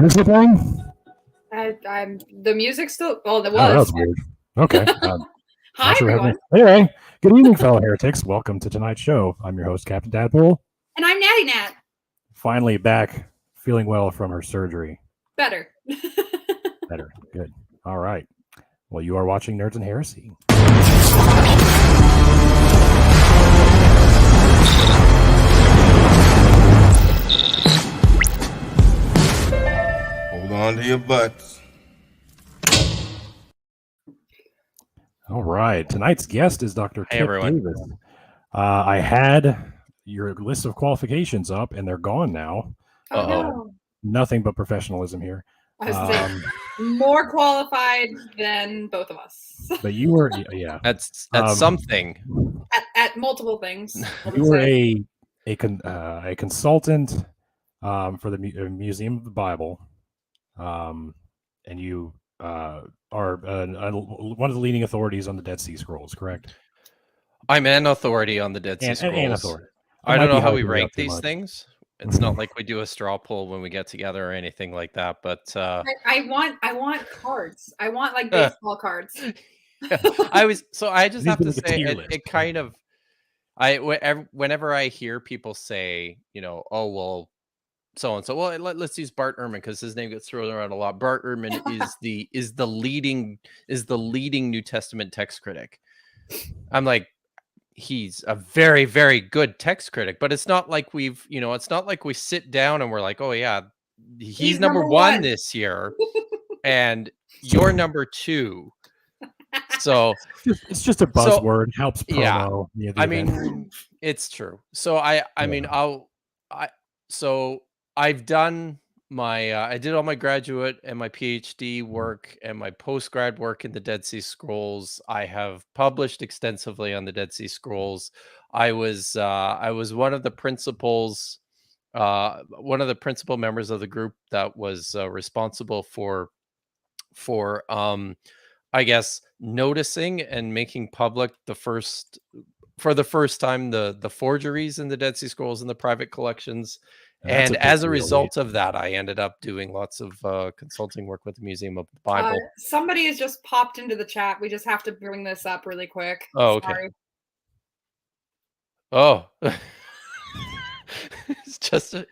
the thing? I'm the music still. Oh, there Oh, that was. was weird. Okay. Hi, everyone. Anyway, good evening, fellow heretics. Welcome to tonight's show. I'm your host, Captain Dadpool. And I'm Natty Nat. Finally back, feeling well from her surgery. Better. Better. Good. All right. Well, you are watching Nerds and Heresy. Hold on to your butts. All right. Tonight's guest is Dr. Hey, Kipp everyone. Davis. I had your list of qualifications up, and they're gone now. Oh, no. Nothing but professionalism here. I was saying more qualified than both of us. But you were, yeah. That's something. At multiple things. You were a consultant for the Museum of the Bible, and you are one of the leading authorities on the Dead Sea Scrolls, correct? I'm an authority on the Dead Sea Scrolls. An authority. I don't know how we rank these things. It's not like we do a straw poll when we get together or anything like that. But I want cards. I want like baseball cards. I just have to say it kind of. Whenever I hear people say, oh well, so and so, well, let's use Bart Ehrman because his name gets thrown around a lot. Bart Ehrman is the leading New Testament text critic. I'm like, he's a very, very good text critic, but it's not like it's not like we sit down and we're like, oh yeah, he's number one this year, and you're number two. So it's just a buzzword. Helps promo. Yeah, I mean, it's true. So I've done my I did all my graduate and my PhD work and my postgrad work in the Dead Sea Scrolls. I have published extensively on the Dead Sea Scrolls. I was one of the principals, one of the principal members of the group that was responsible for I guess noticing and making public for the first time the forgeries in the Dead Sea Scrolls and the private collections. And as a result of that, I ended up doing lots of consulting work with the Museum of the Bible. Somebody has just popped into the chat. We just have to bring this up really quick. Oh, okay. Sorry. Oh. It's just a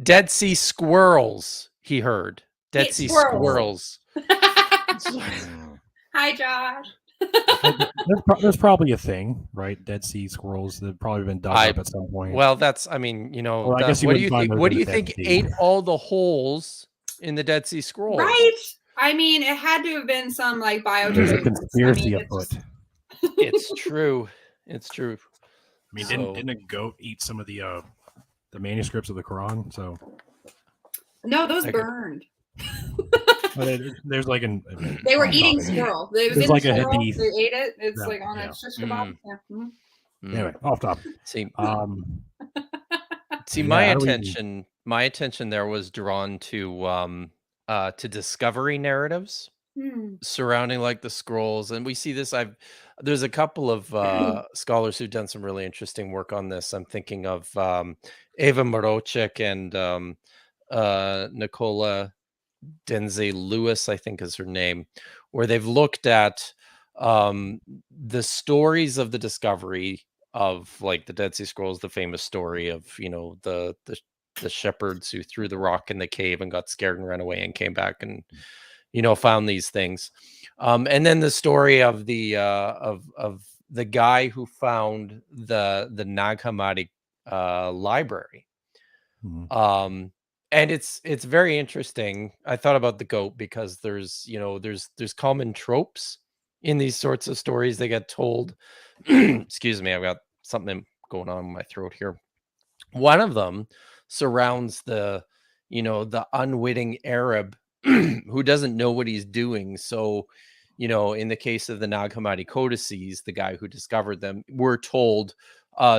Dead Sea Squirrels, he heard. Dead Sea Squirrels. Hi, Josh. There's probably a thing, right? Dead Sea Squirrels that have probably been dug up at some point. Well, that's, I mean, I guess what do you think ate all the holes in the Dead Sea Scrolls? Right. I mean, it had to have been some like biogenesis. Conspiracy afoot. It's true. It's true. I mean, didn't a goat eat some of the manuscripts of the Quran? So no, those burned. There's like they were eating squirrel. It was in like squirrel. a hadith. They ate it. It's like on a shish kebab. Anyway, off topic. See, my attention there was drawn to discovery narratives surrounding like the scrolls, and we see this. There's a couple of scholars who've done some really interesting work on this. I'm thinking of Eva Morochek and Nicola Denze Lewis, I think is her name, where they've looked at the stories of the discovery of like the Dead Sea Scrolls, the famous story of the shepherds who threw the rock in the cave and got scared and ran away and came back and found these things, and then the story of the guy who found the Nag Hammadi library. And it's very interesting. I thought about the goat because there's common tropes in these sorts of stories. They get told. Excuse me, I've got something going on in my throat here. One of them surrounds the unwitting Arab who doesn't know what he's doing. So, in the case of the Nag Hammadi codices, the guy who discovered them, we're told,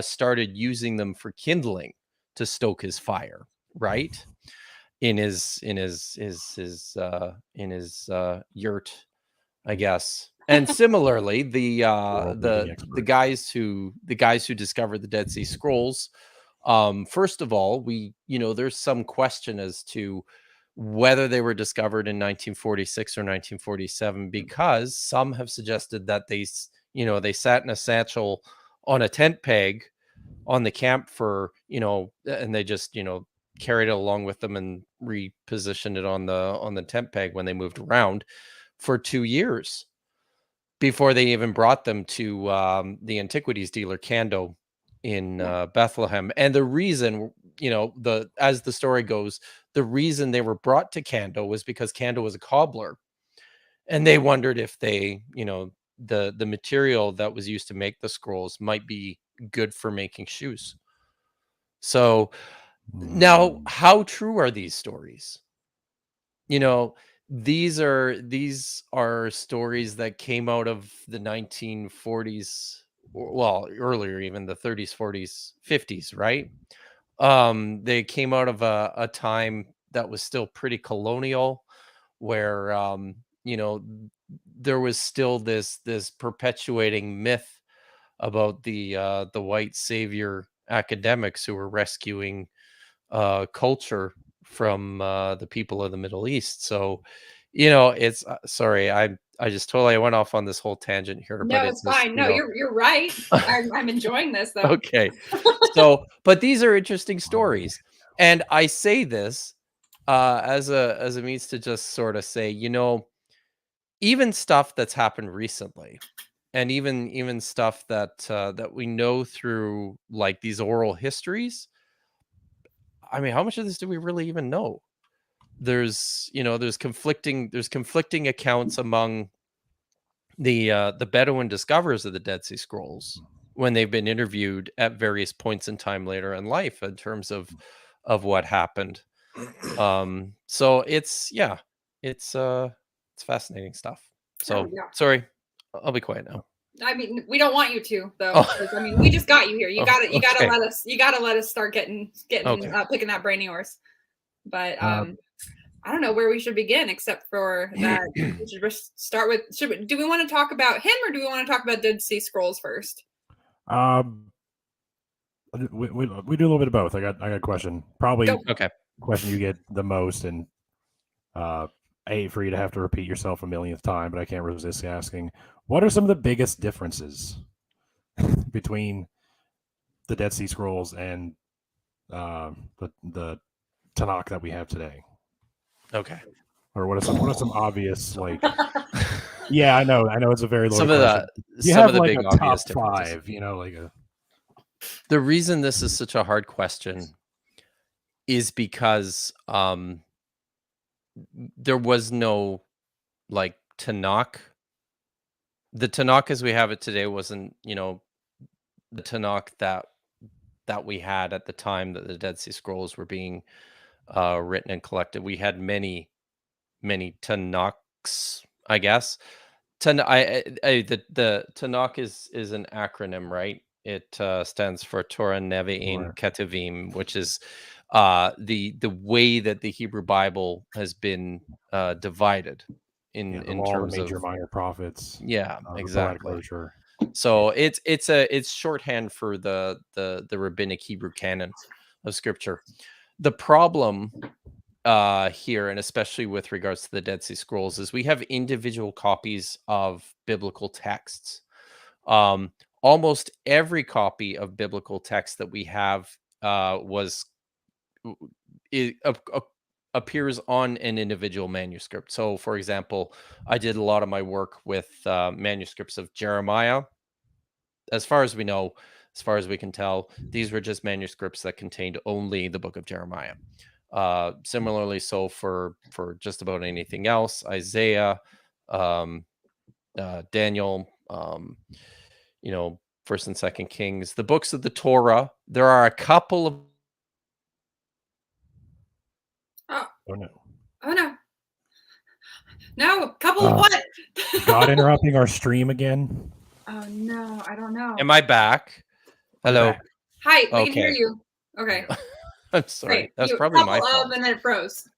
started using them for kindling to stoke his fire, right? In his yurt, I guess. And similarly, the guys who discovered the Dead Sea Scrolls First of all, there's some question as to whether they were discovered in 1946 or 1947, because some have suggested that they sat in a satchel on a tent peg on the camp and they just, carried it along with them and repositioned it on the tent peg when they moved around for 2 years before they even brought them to the antiquities dealer Kando in Bethlehem. And the reason, as the story goes, the reason they were brought to Kando was because Kando was a cobbler, and they wondered if the material that was used to make the scrolls might be good for making shoes. So now, how true are these stories? These are stories that came out of the 1940s, well, earlier, even the 30s, 40s, 50s, right? They came out of a time that was still pretty colonial, where there was still this perpetuating myth about the white savior academics who were rescuing culture from the people of the Middle East. So, it's sorry, I just totally went off on this whole tangent here, No, but it's fine. No, you're right. I'm enjoying this though. Okay. So, but these are interesting stories, and I say this as a means to just sort of say, even stuff that's happened recently, and even stuff that we know through like these oral histories. I mean, how much of this do we really even know? There's conflicting accounts among the Bedouin discoverers of the Dead Sea Scrolls when they've been interviewed at various points in time later in life in terms of what happened. So it's fascinating stuff. So sorry, I'll be quiet now. I mean, we don't want you to, though. Oh. I mean, we just got you here. You gotta Okay. let us start getting Okay. Picking that brain of yours. But I don't know where we should begin, except for that we should just start with. Do we want to talk about him, or do we want to talk about Dead Sea Scrolls first? We do a little bit of both. I got a question. Probably Okay. question you get the most, and I hate for you to have to repeat yourself a millionth time, but I can't resist asking: what are some of the biggest differences between the Dead Sea Scrolls and the Tanakh that we have today? Okay. Or what are some obvious, like? Yeah, I know it's a very loaded Some of question. the You some have of the like big a obvious top differences. 5, like a. The reason this is such a hard question is because there was no like Tanakh. The Tanakh as we have it today wasn't, the Tanakh that we had at the time that the Dead Sea Scrolls were being written and collected. We had many Tanakhs, I guess. The Tanakh is an acronym, right? It stands for Torah, Nevi'im, Right. Ketuvim, which is the way that the Hebrew Bible has been divided in All the terms major of minor prophets. yeah, The poetic exactly. literature. So it's shorthand for the rabbinic Hebrew canon of Scripture. The problem here, and especially with regards to the Dead Sea Scrolls, is we have individual copies of biblical texts. Almost every copy of biblical text that we have appears on an individual manuscript. So, for example, I did a lot of my work with manuscripts of Jeremiah. As far as we know, as far as we can tell, these were just manuscripts that contained only the book of Jeremiah. Similarly, so for just about anything else, Isaiah, Daniel, First and Second Kings, the books of the Torah. There are a couple of. Oh no! Oh no! No, a couple of what? God interrupting our stream again. Oh no, I don't know. Am I back? Hello. Back. Hi, we can hear you. Okay. I'm sorry. Great. That's probably my couple fault. of, and then it froze.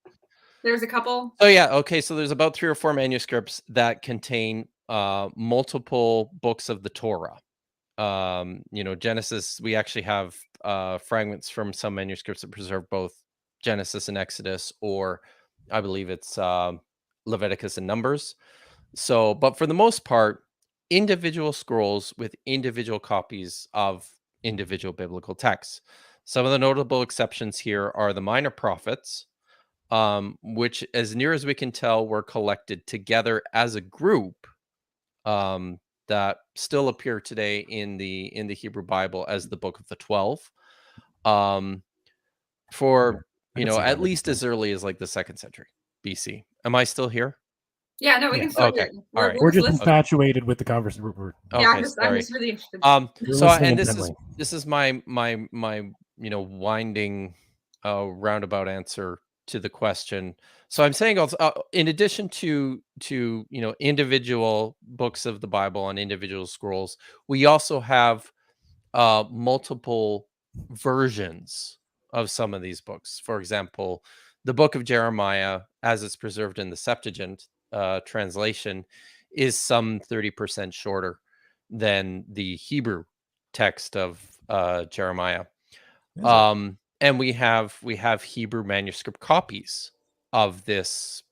There's a couple. Oh yeah. Okay. So there's about 3 or 4 manuscripts that contain multiple books of the Torah. Genesis. We actually have fragments from some manuscripts that preserve both Genesis and Exodus, or I believe it's Leviticus and Numbers. So, but for the most part, individual scrolls with individual copies of individual biblical texts. Some of the notable exceptions here are the minor prophets, which, as near as we can tell, were collected together as a group, that still appear today in the Hebrew Bible as the Book of the 12, for at least as early as like the 2nd century BC. Am I still here? Yeah, no, we Yeah. can still hear Okay. you. All right. We're just listening. infatuated with the conversation. Yeah, Okay, I'm just really interested. We're So, listening and intently. this is my winding roundabout answer to the question. So I'm saying also, in addition to individual books of the Bible and individual scrolls, we also have multiple versions of some of these books. For example, the book of Jeremiah, as it's preserved in the Septuagint translation, is some 30% shorter than the Hebrew text of Jeremiah. And we have Hebrew manuscript copies of this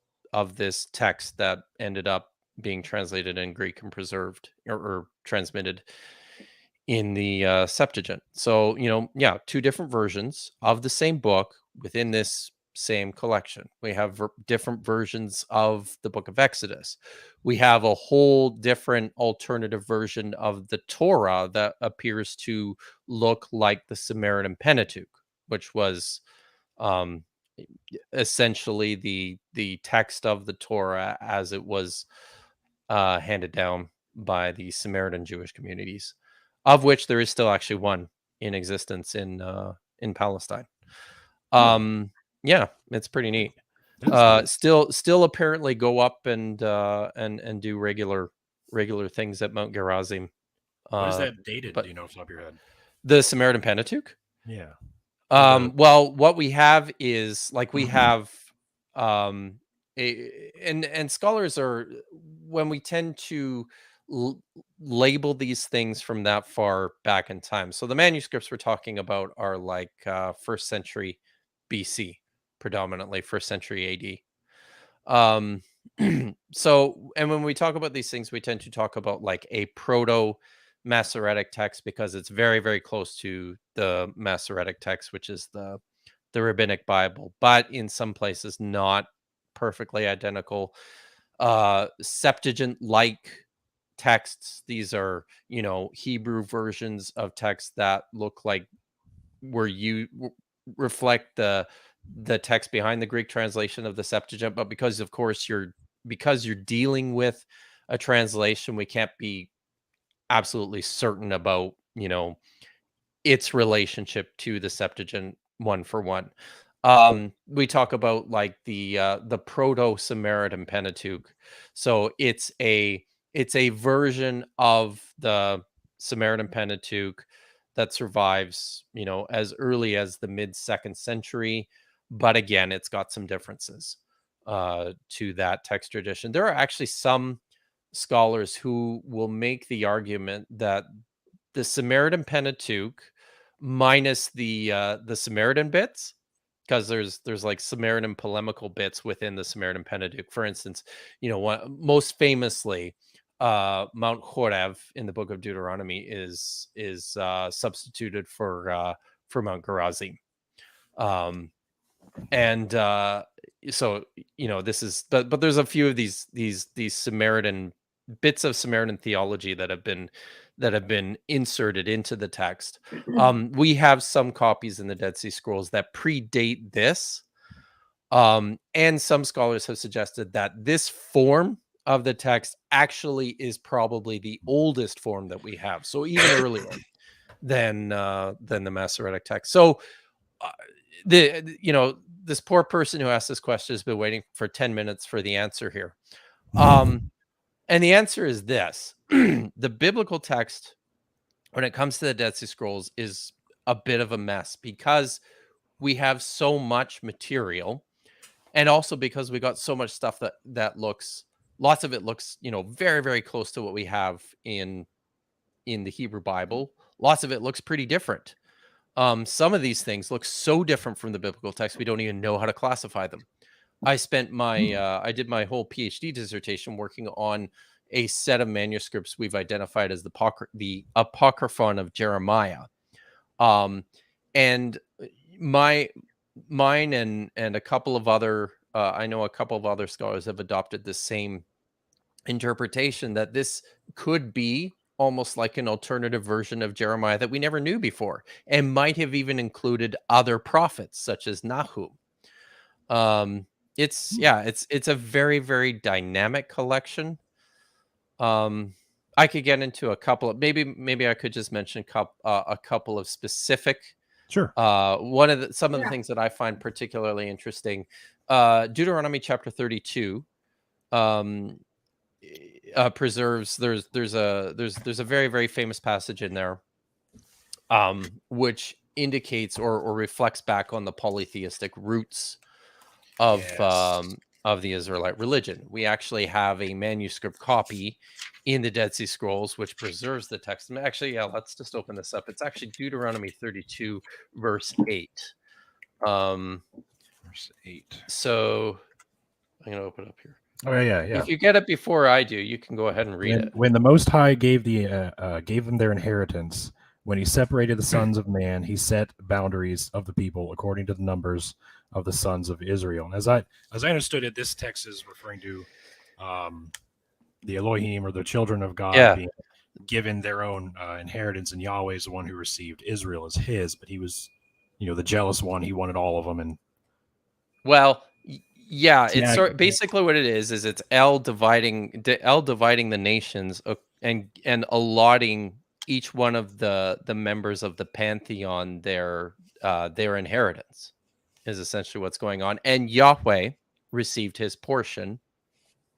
text that ended up being translated in Greek and preserved or transmitted in the Septuagint. So, two different versions of the same book within this same collection. We have different versions of the book of Exodus. We have a whole different alternative version of the Torah that appears to look like the Samaritan Pentateuch, which was um, essentially the text of the Torah as it was handed down by the Samaritan Jewish communities, of which there is still actually one in existence in Palestine. Yeah, it's pretty neat. Still apparently go up and do regular things at Mount Gerizim. What is that dated? But Do you know off the top of your head? The Samaritan Pentateuch? Yeah. Well, what we have is like we have and scholars are, when we tend to label these things from that far back in time. So the manuscripts we're talking about are like 1st century BC, predominantly 1st century AD. So, and when we talk about these things, we tend to talk about like a Proto-Masoretic text because it's very, very close to the Masoretic text, which is the Rabbinic Bible, but in some places not perfectly identical. Septuagint-like texts. These are, Hebrew versions of texts that look like reflect the text behind the Greek translation of the Septuagint, but because of course you're dealing with a translation, we can't be absolutely certain about its relationship to the Septuagint one for one. We talk about like the Proto-Samaritan Pentateuch. So it's a version of the Samaritan Pentateuch that survives, as early as the mid 2nd century. But again, it's got some differences to that text tradition. There are actually some scholars who will make the argument that the Samaritan Pentateuch minus the Samaritan bits, because there's like Samaritan polemical bits within the Samaritan Pentateuch. For instance, most famously, Mount Horeb in the book of Deuteronomy is substituted for Mount Gerizim. And so this is, but there's a few of these Samaritan bits of Samaritan theology that have been inserted into the text. We have some copies in the Dead Sea Scrolls that predate this, and some scholars have suggested that this form of the text actually is probably the oldest form that we have, so even earlier than the Masoretic text. So this poor person who asked this question has been waiting for 10 minutes for the answer here. And the answer is this. The biblical text, when it comes to the Dead Sea Scrolls, is a bit of a mess because we have so much material, and also because we got so much stuff that looks, lots of it looks, very, very close to what we have in the Hebrew Bible. Lots of it looks pretty different. Some of these things look so different from the biblical text, we don't even know how to classify them. I spent my I did my whole PhD dissertation working on a set of manuscripts we've identified as the Apocryphon of Jeremiah. And mine and a couple of other I know a couple of other scholars have adopted the same interpretation, that this could be almost like an alternative version of Jeremiah that we never knew before, and might have even included other prophets such as Nahum. It's a very, very dynamic collection. I could get into a couple of maybe I could just mention a couple of specific. Sure. Some of the things that I find particularly interesting, Deuteronomy chapter 32 preserves. There's a very, very famous passage in there, which indicates or reflects back on the polytheistic roots of the Israelite religion. We actually have a manuscript copy in the Dead Sea Scrolls which preserves the text. Actually, let's just open this up. It's actually Deuteronomy 32 verse 8. Verse 8. So I'm gonna open it up here. Oh yeah. If you get it before I do, you can go ahead and read it. When the Most High gave them their inheritance, when he separated the sons of man, he set boundaries of the people according to the numbers of the sons of Israel. And as I understood it, this text is referring to the Elohim, or the children of God, being given their own inheritance, and Yahweh is the one who received Israel as his, but he was, the jealous one. He wanted all of them. And it's basically what it is it's El dividing the nations, and allotting each one of the members of the pantheon their inheritance, is essentially what's going on. And Yahweh received his portion,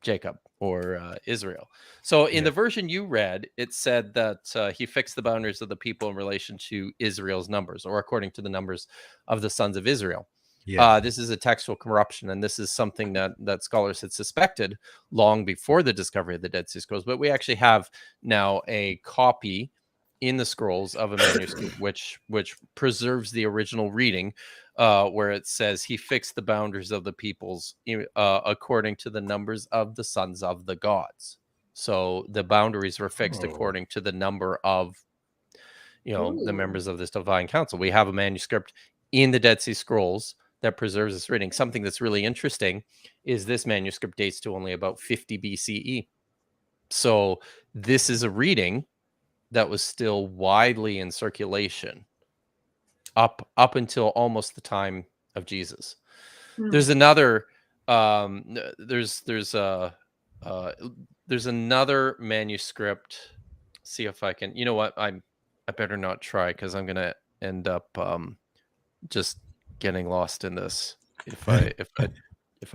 Jacob, or Israel. So in the version you read, it said that he fixed the boundaries of the people in relation to Israel's numbers, or according to the numbers of the sons of Israel. This is a textual corruption, and this is something that scholars had suspected long before the discovery of the Dead Sea Scrolls. But we actually have now a copy in the scrolls of a manuscript which preserves the original reading, where it says he fixed the boundaries of the peoples according to the numbers of the sons of the gods. So the boundaries were fixed according to the number of the members of this divine council. We have a manuscript in the Dead Sea Scrolls that preserves this reading. Something that's really interesting is this manuscript dates to only about 50 BCE. So this is a reading that was still widely in circulation up until almost the time of Jesus. There's another there's another manuscript. See if I can. You know what? I better not try, because I'm gonna end up just getting lost in this if I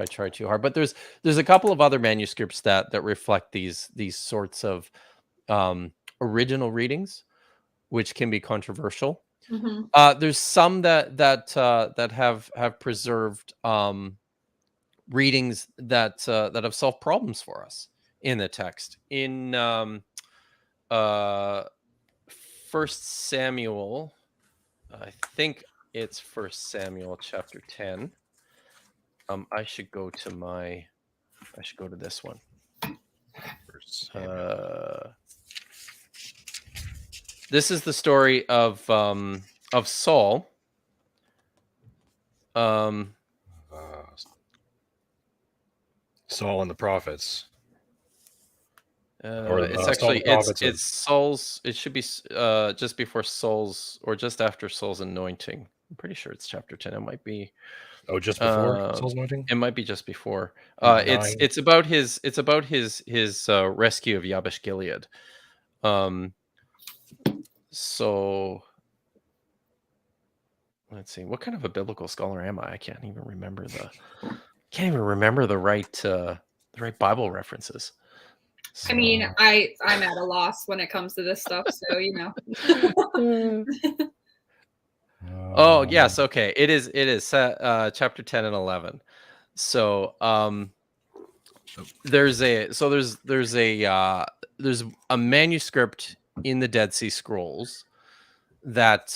try too hard. But there's a couple of other manuscripts that reflect these sorts of original readings, which can be controversial. There's some that have preserved readings that have solved problems for us in the text. In First Samuel, I think it's First Samuel chapter 10. I should go to this one. This is the story of Saul. Saul and the prophets. It's actually it's Saul's. It should be just before Saul's, or just after Saul's anointing. I'm pretty sure it's chapter 10. It might be. Oh, just before Saul's anointing. It might be just before. It's about his rescue of Yabesh Gilead. So let's see. What kind of a biblical scholar am I? I can't even remember the right Bible references. So, I mean, I'm at a loss when it comes to this stuff, so Oh yes, okay. It is chapter 10 and 11. So there's a manuscript in the Dead Sea Scrolls that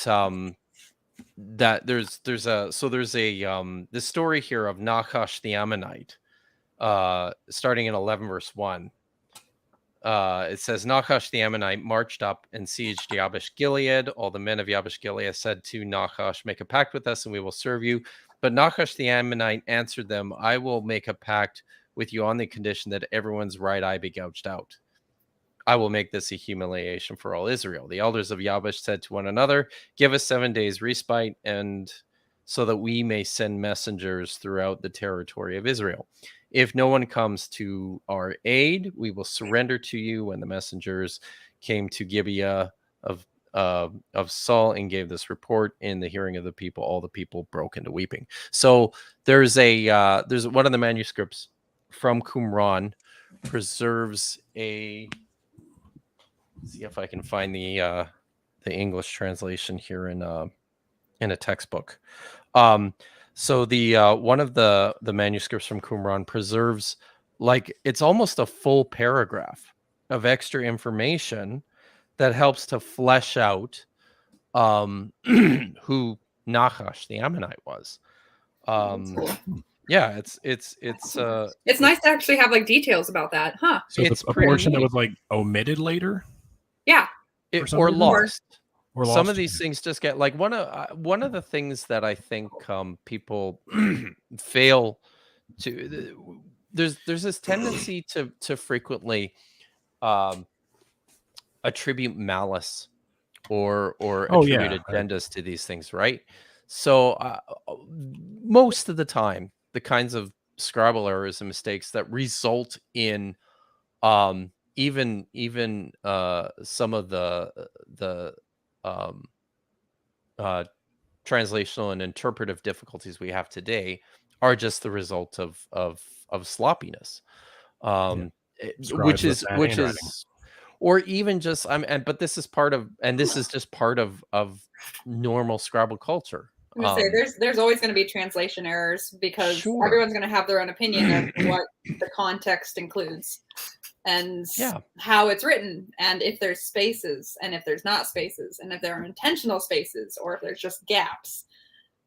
that there's this story here of Nakash the Ammonite, starting in 11 verse 1. It says, Nakash the Ammonite marched up and sieged Yabesh Gilead. All the men of Yabesh Gilead said to Nakash, make a pact with us and we will serve you. But Nakash the Ammonite answered them, I will make a pact with you on the condition that everyone's right eye be gouged out. I will make this a humiliation for all Israel. The elders of Yabesh said to one another, give us 7 days respite, and so that we may send messengers throughout the territory of Israel. If no one comes to our aid, we will surrender to you. When the messengers came to Gibeah of Saul and gave this report in the hearing of the people, all the people broke into weeping. So there's one of the manuscripts from Qumran preserves a. See if I can find the English translation here in a textbook. So the one of the manuscripts from Qumran preserves, like, it's almost a full paragraph of extra information that helps to flesh out who Nakash the Ammonite was. Yeah, it's nice to actually have like details about that, huh? So it's a portion that was like omitted later. Yeah, or lost. Or some of these things just get like one of the things that I think people fail to. There's this tendency to frequently attribute malice or attribute agendas to these things, right? So most of the time, the kinds of scribal errors and mistakes that result in even some of the translational and interpretive difficulties we have today are just the result of sloppiness, which is or even just but this is part of, and this is just part of normal scribal culture. I'm gonna say there's always going to be translation errors because everyone's going to have their own opinion of what the context includes and how it's written, and if there's spaces and if there's not spaces, and if there are intentional spaces or if there's just gaps,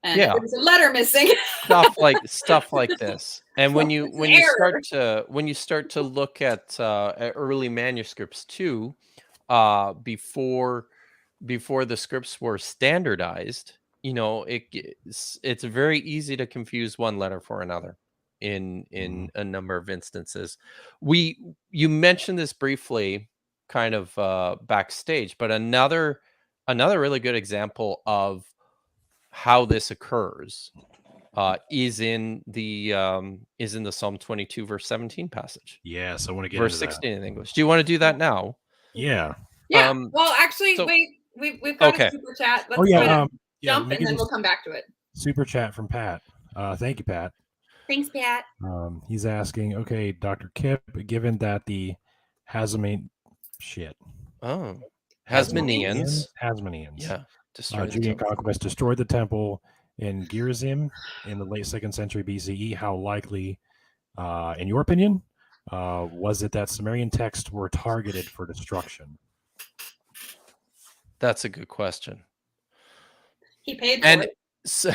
and if there's a letter missing, stuff like this. And when you start to look at early manuscripts too, before the scripts were standardized, it's very easy to confuse one letter for another in a number of instances. You mentioned this briefly kind of backstage, but another really good example of how this occurs is in the Psalm 22 verse 17 passage. Yes, I want to get verse 16 in English. Do you want to do that now? Yeah. Well, actually, we've got a super chat. Let's jump and then we'll come back to it. Super chat from Pat. Thank you, Pat. Thanks, Pat. He's asking, okay, Dr. Kipp, given that the Hasmoneans, Judean conquest destroyed the temple in Gerizim in the late 2nd century BCE, how likely, in your opinion, was it that Sumerian texts were targeted for destruction? That's a good question. He paid for it. So,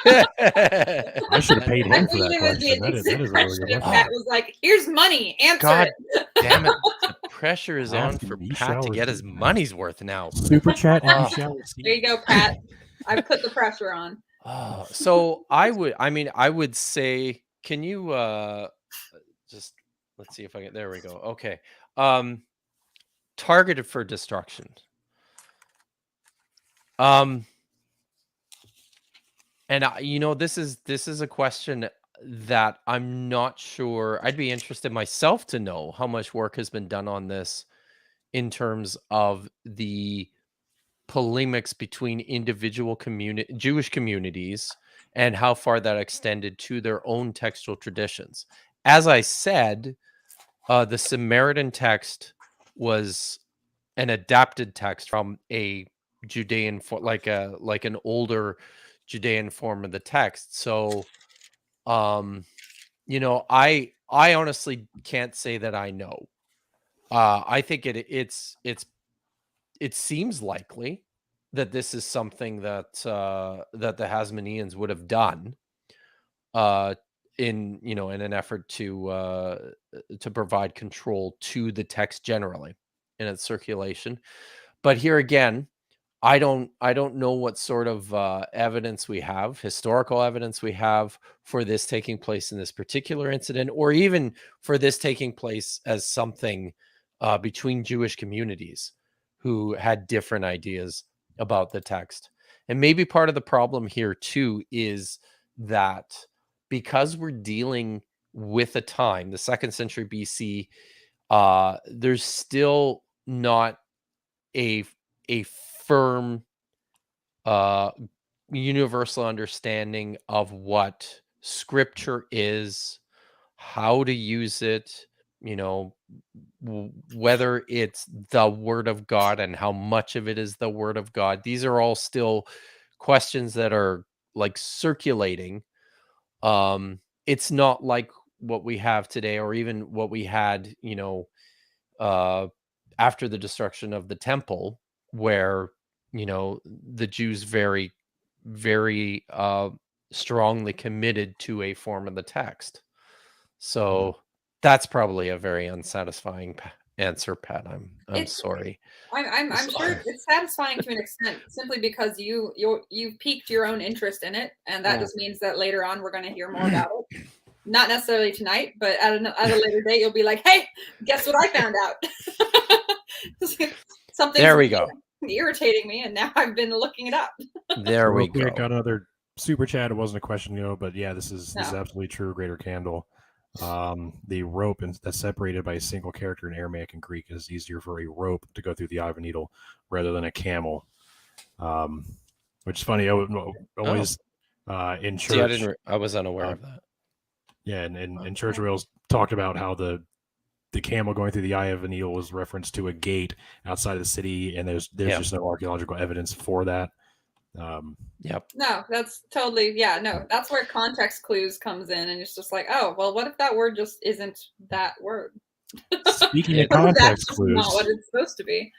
I should have paid him for that question. That is a really good question. Pat was like, here's money. Answer it. Damn it. The pressure is on for Pat to get his money's worth now. Super chat and you shall receive. There you go, Pat. I've put the pressure on. So I would say, can you just, let's see if I get, there we go. Okay. Targeted for destruction. And this is a question that I'm not sure. I'd be interested myself to know how much work has been done on this in terms of the polemics between individual Jewish communities and how far that extended to their own textual traditions. As I said, the Samaritan text was an adapted text from a Judean, like an older Judean form of the text. So, I honestly can't say that I know. I think it seems likely that this is something that that the Hasmoneans would have done in in an effort to provide control to the text generally in its circulation. But here again, I don't know what sort of evidence we have, historical evidence we have for this taking place in this particular incident, or even for this taking place as something between Jewish communities who had different ideas about the text. And maybe part of the problem here too is that because we're dealing with a time, the 2nd century BC, there's still not a firm universal understanding of what scripture is, how to use it, whether it's the word of God and how much of it is the word of God. These are all still questions that are like circulating. It's not like what we have today, or even what we had, after the destruction of the temple, where the Jews very, very strongly committed to a form of the text. So that's probably a very unsatisfying answer, Pat. I'm sorry. I'm sure it's satisfying to an extent, simply because you've piqued your own interest in it, and that just means that later on we're going to hear more about it. Not necessarily tonight, but at a later date, you'll be like, "Hey, guess what I found out?" Something. There we go. Irritating me, and now I've been looking it up. There we go. Got another super chat. It wasn't a question, but yeah, this is absolutely true. Greater candle. The rope that's separated by a single character in Aramaic and Greek is easier for a rope to go through the eye of a needle rather than a camel. Which is funny. I always in church. See, I was unaware of that. Yeah, and in church we always talked about how the camel going through the eye of a needle was reference to a gate outside of the city, and there's just no archaeological evidence for that. Yep. No, that's totally that's where context clues comes in, and it's just like, oh well, what if that word just isn't that word? Speaking of context clues, not what it's supposed to be.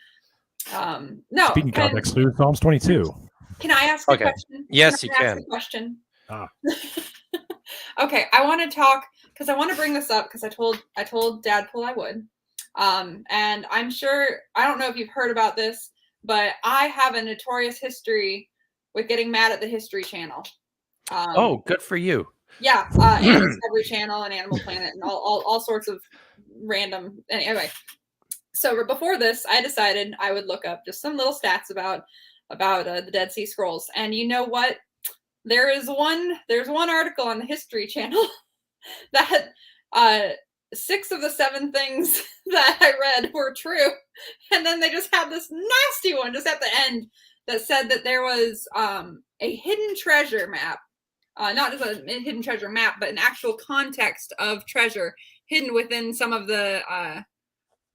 No. Speaking of context clues, Psalms 22. Can I ask a question? Yes, you can. Ask a question. Okay, I want to talk because I want to bring this up because I told Dadpool I would, and I'm sure, I don't know if you've heard about this, but I have a notorious history with getting mad at the History Channel. Good for you. Yeah, and Discovery Channel and Animal Planet and all sorts of random. Anyway, so before this, I decided I would look up just some little stats about the Dead Sea Scrolls, and you know what? There's one article on the History Channel that 6 of the 7 things that I read were true, and then they just had this nasty one just at the end that said that there was a hidden treasure map, not just a hidden treasure map, but an actual context of treasure hidden within some of the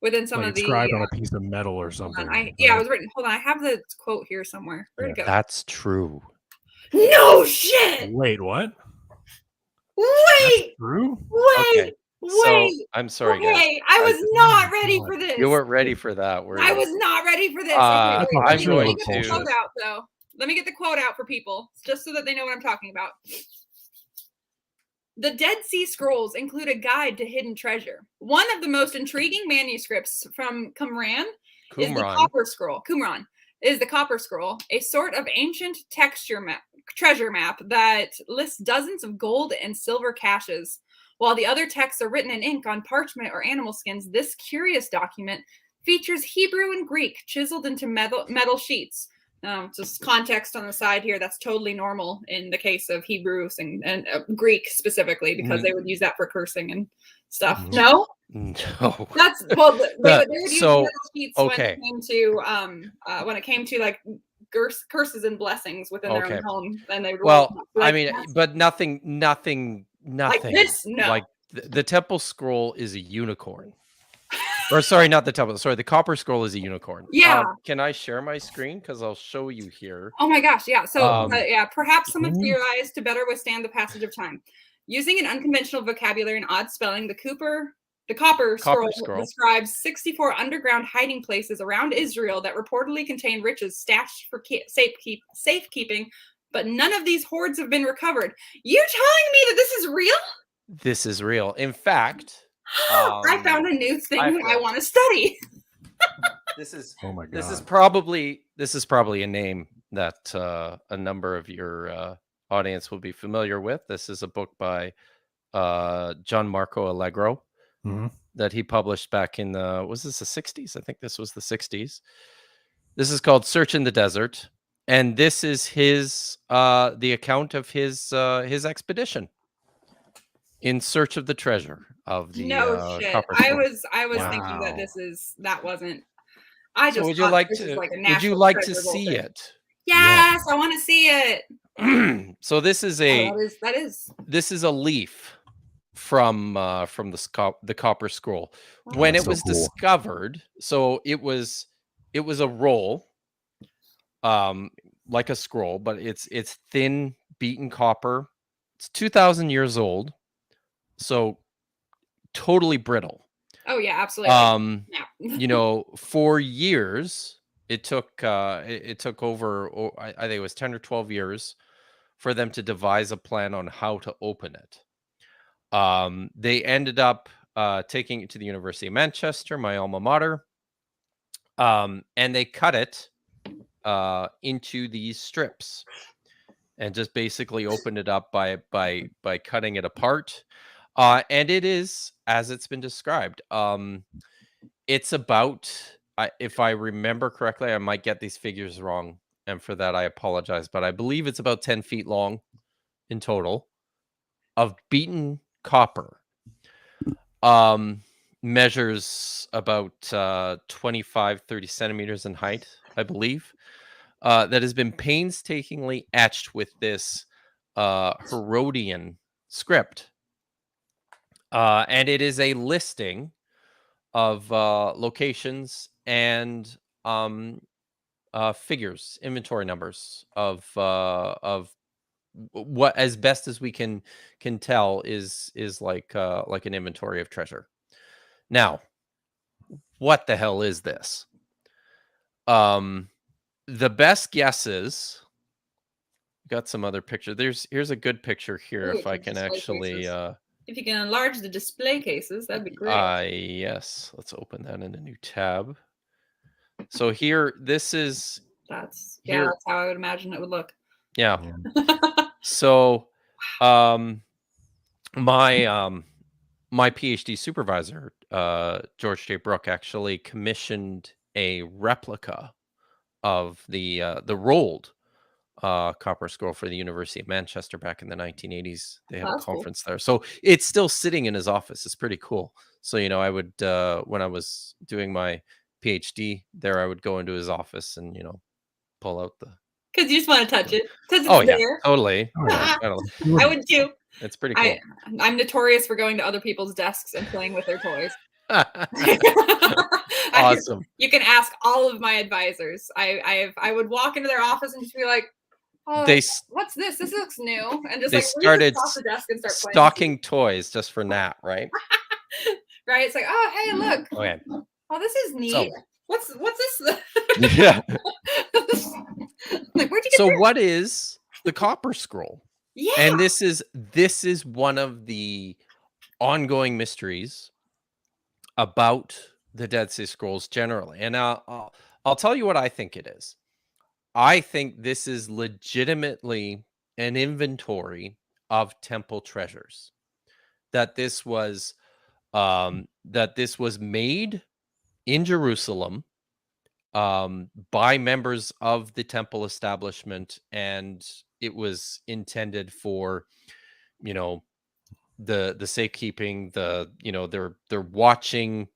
inscribed on a piece of metal or something. It was written. Hold on, I have the quote here somewhere. Where'd it go? That's true. No shit. Wait, what? Wait. That's true? Wait. So, I'm sorry, guys. I was not ready for this. You weren't ready for that. I was not ready for this. I'm going to get the quote out, though. Let me get the quote out for people, just so that they know what I'm talking about. The Dead Sea Scrolls include a guide to hidden treasure. One of the most intriguing manuscripts from Qumran is the Copper Scroll. Qumran is the Copper Scroll, a sort of ancient treasure map that lists dozens of gold and silver caches. While the other texts are written in ink on parchment or animal skins, this curious document features Hebrew and Greek chiseled into metal sheets. Just context on the side here, that's totally normal in the case of Hebrews and Greek specifically, because they would use that for cursing and stuff. No? No. That's, well, they would use metal sheets when it came to like curses and blessings within their own home. And they would but nothing like this. No. Like the temple scroll is a unicorn. Or sorry, not the temple. Sorry, the Copper Scroll is a unicorn. Yeah. Can I share my screen? Because I'll show you here. Oh my gosh, yeah. So perhaps some of your eyes to better withstand the passage of time. Using an unconventional vocabulary and odd spelling, the Cooper The Copper Scroll describes 64 underground hiding places around Israel that reportedly contain riches stashed for safekeeping, but none of these hoards have been recovered. You're telling me that this is real? This is real. In fact, I found a new thing I want to study. This is oh my God. This is probably a name that a number of your audience will be familiar with. This is a book by John Marco Allegro that he published back in the 60s? I think this was the 60s. This is called Search in the Desert, and this is his the account of his expedition in search of the treasure of the Copper Scroll. I was thinking that that wasn't. Would you like to see it? Yes, I want to see it. So this is this is a leaf from the Copper Scroll. When it was discovered, so it was a roll, like a scroll, but it's thin beaten copper. It's 2,000 years old, so totally brittle. Oh yeah, absolutely. You know, for years it took over, I think it was 10 or 12 years for them to devise a plan on how to open it. They ended up taking it to the University of Manchester, my alma mater, and they cut it into these strips and just basically opened it up by cutting it apart. And it is, as it's been described, it's about, if I remember correctly, I might get these figures wrong, and for that I apologize, but I believe it's about 10 feet long in total of beaten copper. Measures about 25, 30 centimeters in height, I believe, that has been painstakingly etched with this Herodian script. And it is a listing of locations and figures, inventory numbers of what, as best as we can tell, is like an inventory of treasure. Now, what the hell is this? The best guesses. Got some other picture. Here's a good picture here. If I can actually if you can enlarge the display cases, that'd be great. Yes. Let's open that in a new tab. So here, this is that's how I would imagine it would look. Yeah. So my PhD supervisor, George J. Brooke, actually commissioned a replica of the rolled Copper Scroll for the University of Manchester back in the 1980s. They had a conference there. So it's still sitting in his office. It's pretty cool. So, you know, I would, when I was doing my PhD there, I would go into his office and, you know, pull out the... Because you just want to touch it. Because it's there. Totally. I would too. It's pretty cool. I'm notorious for going to other people's desks and playing with their toys. Awesome. You can ask all of my advisors. I would walk into their office and just be like, "Oh, what's this? This looks new." And just started off the desk and start stocking toys just for Nat, right? Right. It's like, "Oh, hey, look. Okay. Oh, this is neat. So, what's this?" Yeah. Like, where'd you get so this? What is the Copper Scroll? Yeah. And this is one of the ongoing mysteries about the Dead Sea Scrolls generally. And I'll tell you what I think it is. I think this is legitimately an inventory of temple treasures. That this was made in Jerusalem by members of the temple establishment, and it was intended for, you know, the safekeeping, they're watching,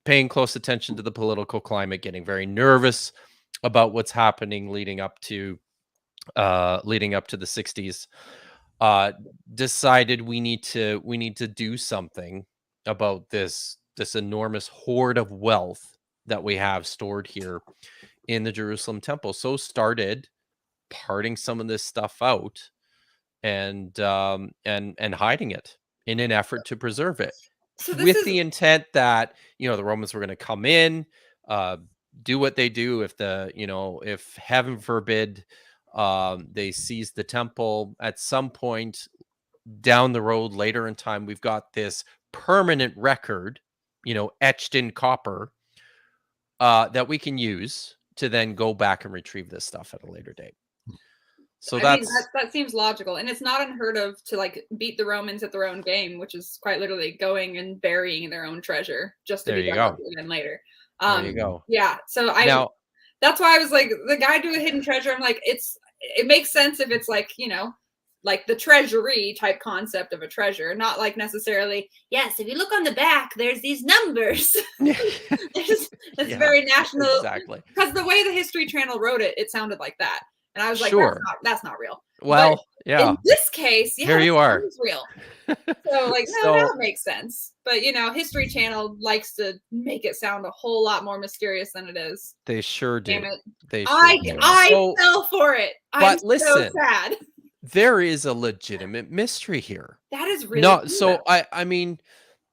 paying close attention to the political climate, getting very nervous about what's happening leading up to the 60s. Decided we need to do something about this enormous hoard of wealth that we have stored here in the Jerusalem temple. So started parting some of this stuff out and hiding it in an effort to preserve it. with the intent that, the Romans were going to come in, do what they do. If heaven forbid, they seize the temple at some point down the road later in time, we've got this permanent record, etched in copper, that we can use to then go back and retrieve this stuff at a later date. So I mean, that seems logical, and it's not unheard of to beat the Romans at their own game, which is quite literally going and burying their own treasure just to be done again later. There you go. Yeah, so that's why I was like, the guide to a hidden treasure. I'm like, it makes sense if it's like the treasury type concept of a treasure, not necessarily. Yes, if you look on the back, there's these numbers. It's very national, exactly. Because the way the History Channel wrote it, it sounded like that. And I was like, that's not real. Well, but in this case, here you are. It's real. So that makes sense. But History Channel likes to make it sound a whole lot more mysterious than it is. They sure do. Damn it. I fell for it. But listen, so sad. There is a legitimate mystery here. That is really so I mean,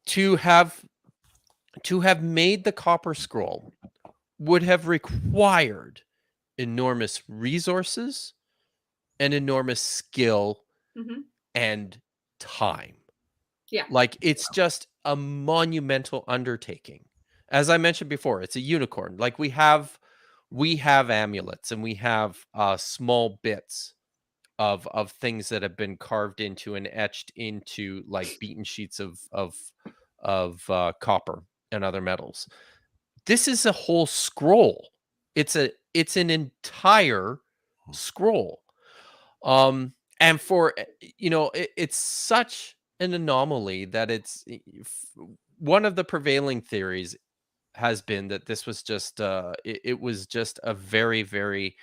to have made the copper scroll would have required enormous resources and enormous skill and time. Yeah. It's just a monumental undertaking. As I mentioned before, it's a unicorn. We have amulets, and we have small bits of things that have been carved into and etched into beaten sheets of copper and other metals. This is a whole scroll. It's an entire scroll. And for it's such an anomaly that it's one of the prevailing theories has been that this was just it was just a very, very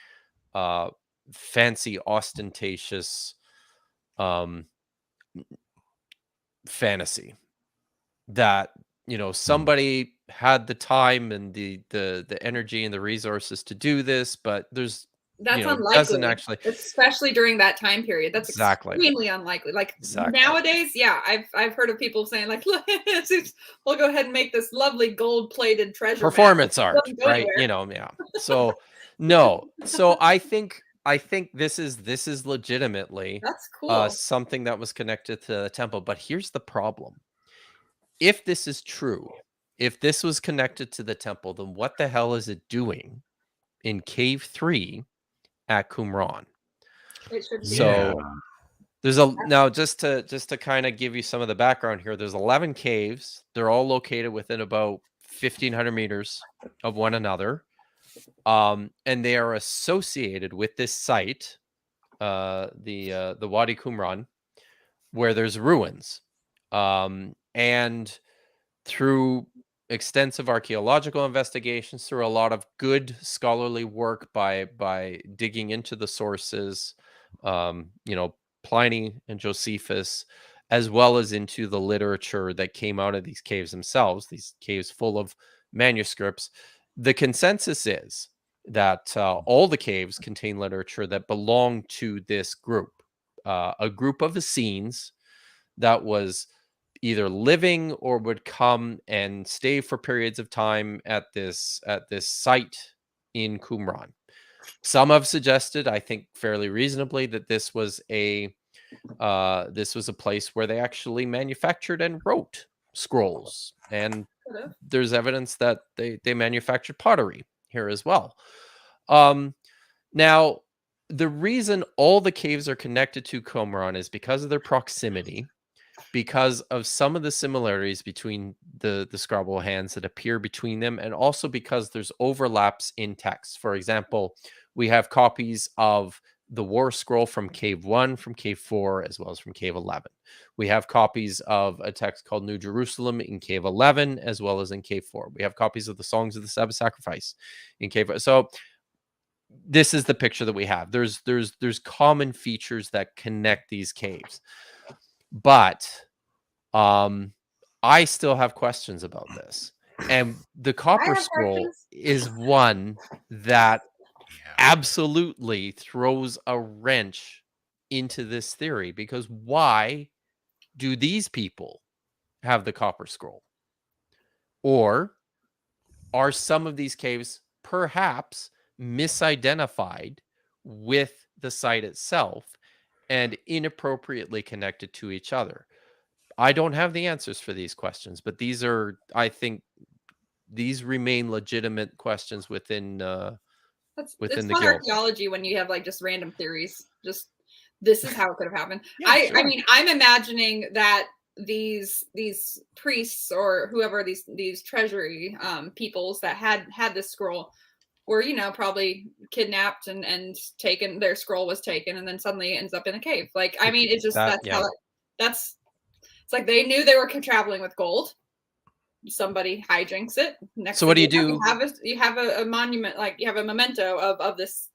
fancy, ostentatious fantasy that somebody had the time and the energy and the resources to do this, but that's unlikely. Doesn't actually, especially during that time period. That's extremely unlikely. Nowadays, I've heard of people saying look, we'll go ahead and make this lovely gold-plated treasure performance art, right? So so I think this is legitimately that's cool. Something that was connected to the temple. But here's the problem. If this is true, if this was connected to the temple, then what the hell is it doing in Cave 3 at Qumran? So there's now just to kind of give you some of the background here, there's 11 caves. They're all located within about 1,500 meters of one another. And they are associated with this site, the Wadi Qumran, where there's ruins. And through extensive archaeological investigations, through a lot of good scholarly work by digging into the sources, Pliny and Josephus, as well as into the literature that came out of these caves themselves, these caves full of manuscripts, the consensus is that all the caves contain literature that belong to this group, a group of Essenes that was either living or would come and stay for periods of time at this site in Qumran. Some have suggested, I think fairly reasonably, that this was a place where they actually manufactured and wrote scrolls, and there's evidence that they manufactured pottery here as well. Now, the reason all the caves are connected to Qumran is because of their proximity, because of some of the similarities between the scribal hands that appear between them, and also because there's overlaps in text. For example, we have copies of the War Scroll from Cave 1, from Cave 4, as well as from Cave 11. We have copies of a text called New Jerusalem in Cave 11, as well as in Cave 4. We have copies of the Songs of the Sabbath Sacrifice in Cave 4. So this is the picture that we have. There's common features that connect these caves. But I still have questions about this. And the Copper Scroll is one that absolutely throws a wrench into this theory, because why do these people have the copper scroll? Or are some of these caves perhaps misidentified with the site itself and inappropriately connected to each other? I don't have the answers for these questions, but these are, I think, these remain legitimate questions within it's the fun guild. archaeology when you have like just random theories. Just this is how it could have happened. Yeah, I sure. mean, I'm imagining that these priests or whoever these treasury peoples that had this scroll were, you know, probably kidnapped and taken. Their scroll was taken, and then suddenly it ends up in a cave. Like, I mean, it's just That, that's how that's. It's like they knew they were traveling with gold. Somebody hijinks it. Next So what do thing you do? you have a monument, like you have a memento of this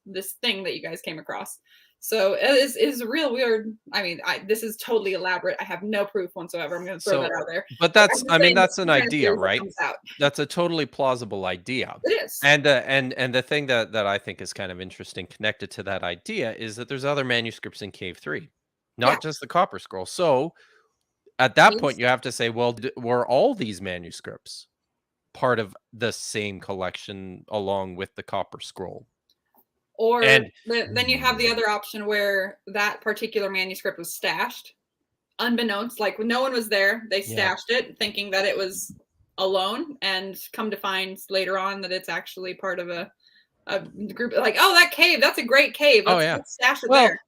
thing that you guys came across. So it is real weird. I mean, this is totally elaborate. I have no proof whatsoever. I'm going to throw that out there. But I'm that's, just I mean, saying that's this an kind of idea, theory that right? comes out. That's a totally plausible idea. It is. And the thing that I think is kind of interesting connected to that idea is that there's other manuscripts in Cave 3, not just the copper scroll. So at that point, you have to say, well, were all these manuscripts part of the same collection along with the copper scroll? Or then you have the other option where that particular manuscript was stashed, unbeknownst, like when no one was there, they stashed it thinking that it was alone, and come to find later on that it's actually part of a group. Like, oh, that cave, that's a great cave. Let's stash it there.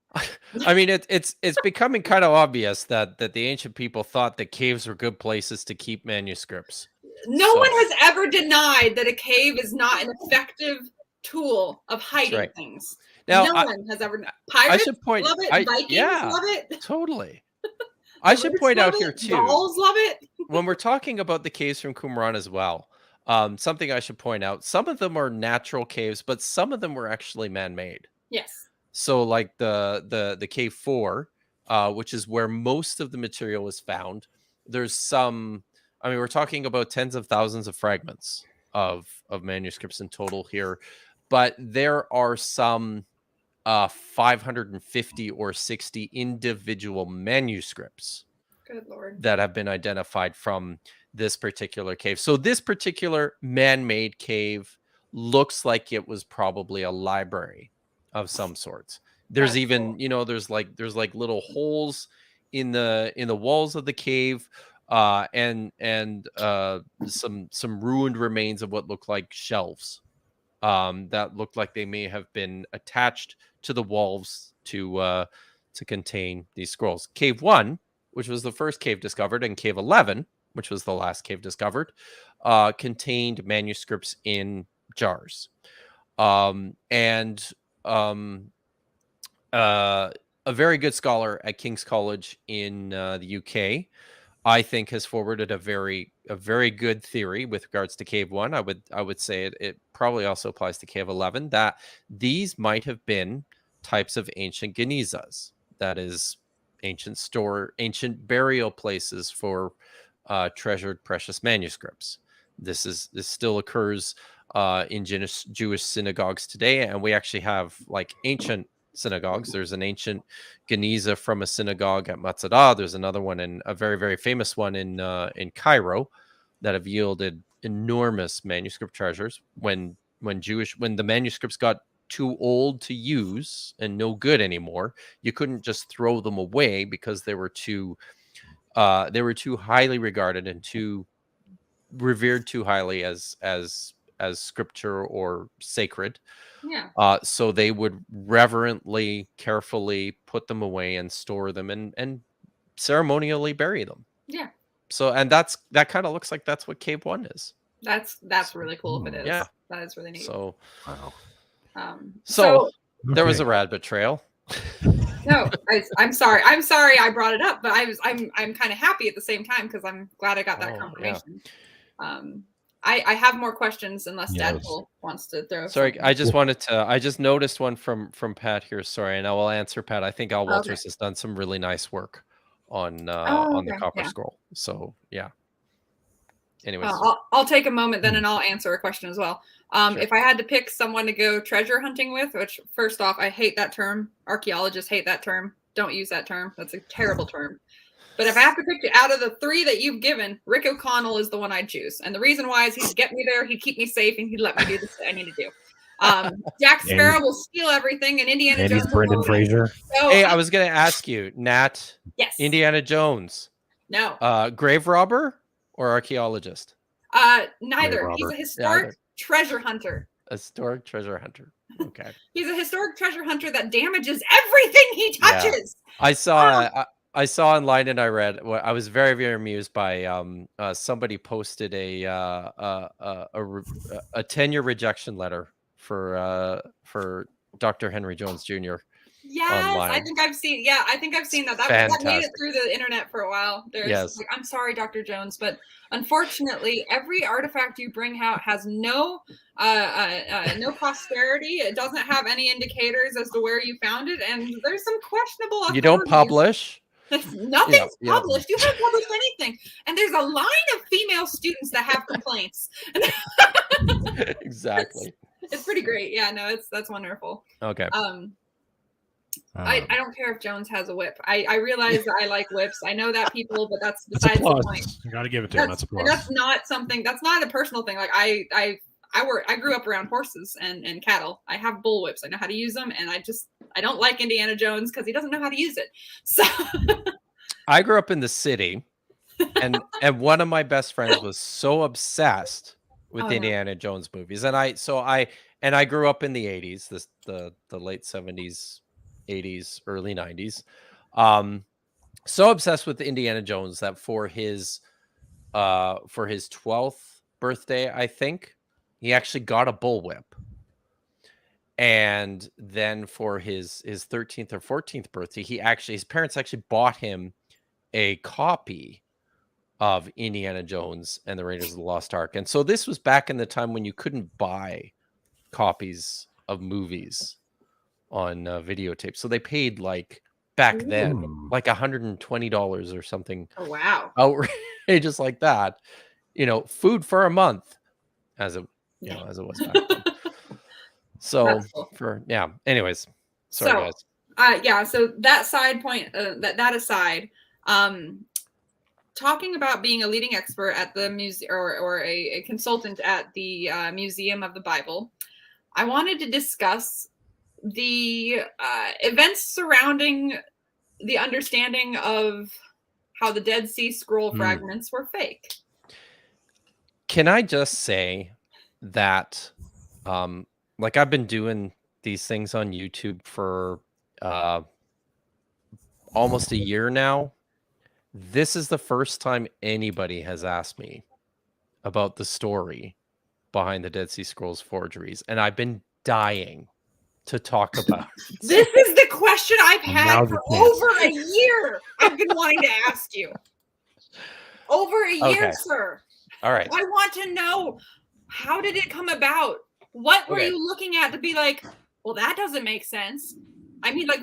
I mean, it's becoming kind of obvious that the ancient people thought that caves were good places to keep manuscripts. No one has ever denied that a cave is not an effective tool of hiding things. Now, no one has ever. Pirates love it. Vikings love it. Totally. I should point out here too. Gauls love it. When we're talking about the caves from Qumran as well, something I should point out: some of them are natural caves, but some of them were actually man-made. Yes. So, like the cave 4, which is where most of the material was found. There's some. I mean, we're talking about tens of thousands of fragments of manuscripts in total here, but there are some 550 or 60 individual manuscripts. Good Lord. That have been identified from this particular cave. So this particular man-made cave looks like it was probably a library of some sorts. There's even, cool. You know, there's like little holes in the walls of the cave, and some ruined remains of what look like shelves, that looked like they may have been attached to the walls to contain these scrolls. Cave 1, which was the first cave discovered, and Cave 11, which was the last cave discovered, contained manuscripts in jars. A very good scholar at King's College in the UK, I think, has forwarded a very good theory with regards to Cave 1. I would say it probably also applies to Cave 11, that these might have been types of ancient genizas, that is, ancient burial places for treasured precious manuscripts. This still occurs in Jewish synagogues today, and we actually have like ancient synagogues. There's an ancient geniza from a synagogue at Matzah. There's another one, in a very, very famous one in Cairo, that have yielded enormous manuscript treasures. When the manuscripts got too old to use and no good anymore, you couldn't just throw them away because they were too highly regarded and too revered too highly as scripture or sacred. Yeah. So they would reverently, carefully put them away and store them and ceremonially bury them. Yeah. So, and that kind of looks like that's what Cave 1 is. That's really cool if it is. Yeah. That is really neat. So, wow. So there was a rabbit trail. No, I'm sorry. I'm sorry I brought it up, but I'm kind of happy at the same time because I'm glad I got that confirmation. Yeah. I have more questions unless Deadpool wants to throw. Sorry, something. I just noticed one from Pat here. Sorry, and I will answer Pat. I think Al Walters has done some really nice work on the copper scroll. So yeah. Anyways, I'll take a moment then, and I'll answer a question as well. Sure. If I had to pick someone to go treasure hunting with, which first off, I hate that term. Archaeologists hate that term. Don't use that term. That's a terrible term. But if I have to pick out of the 3 that you've given, Rick O'Connell is the one I'd choose. And the reason why is he'd get me there, he'd keep me safe, and he'd let me do the thing I need to do. Jack Sparrow will steal everything, and Indiana Jones. Brendan Fraser. So, hey, I was going to ask you, Nat. Yes. Indiana Jones. No. Grave robber or archaeologist? Neither. He's a historic treasure hunter. Historic treasure hunter. Okay. He's a historic treasure hunter that damages everything he touches. Yeah. I saw online and I read. Well, I was very, very amused by somebody posted a 10-year rejection letter for Dr. Henry Jones Jr. Yes, online. I think I've seen. Yeah, I think I've seen that. That made it through the internet for a while. There's like, I'm sorry, Dr. Jones, but unfortunately, every artifact you bring out has no posterity. It doesn't have any indicators as to where you found it, and there's some questionable authorities. You don't publish. Nothing's published. You haven't published anything, and there's a line of female students that have complaints. Exactly. It's pretty great. Yeah, no, that's wonderful. Okay. I don't care if Jones has a whip. I realize that I like whips. I know that, people, but that's besides the point. You got to give it to him. That's a plus. That's not something. That's not a personal thing. Like I grew up around horses and cattle. I have bull whips. I know how to use them, and I don't like Indiana Jones because he doesn't know how to use it. So I grew up in the city, and one of my best friends was so obsessed with Indiana Jones movies, and I grew up in the 80s, the late 70s, 80s, early 90s. So obsessed with Indiana Jones that for his 12th birthday, I think, he actually got a bullwhip. And then for his 13th or 14th birthday, his parents actually bought him a copy of Indiana Jones and the Raiders of the Lost Ark. And so this was back in the time when you couldn't buy copies of movies on videotape. So they paid like back then, like $120 or something. Oh, wow. Outrageous like that. Food for a month as it was back then. So cool. Anyways, sorry guys. So that side point, that aside, talking about being a leading expert at the museum or a consultant at the Museum of the Bible, I wanted to discuss the events surrounding the understanding of how the Dead Sea Scroll fragments were fake. Can I just say that, like, I've been doing these things on YouTube for almost a year now. This is the first time anybody has asked me about the story behind the Dead Sea Scrolls forgeries, and I've been dying to talk about it. This is the question I've had for over a year. I've been wanting to ask you. Over a year, sir. All right. I want to know, how did it come about? What were you looking at to be like, well, that doesn't make sense? I mean, like,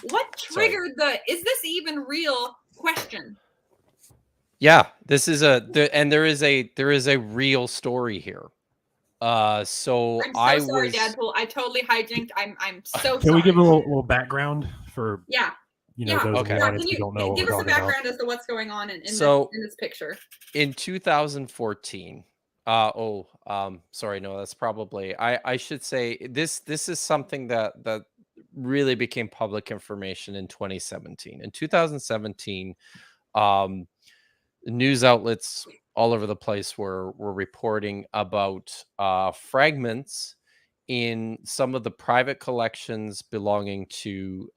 what triggered is this even real question? Yeah, this is there is a real story here. So I'm so sorry, Deadpool. I totally hijacked. I'm so sorry. Can we give a little background for those in the audience who don't know? Give us a background as to what's going on in this picture. In 2014. Sorry, no, that's probably I should say this is something that really became public information in 2017. In 2017, news outlets all over the place were reporting about fragments in some of the private collections belonging to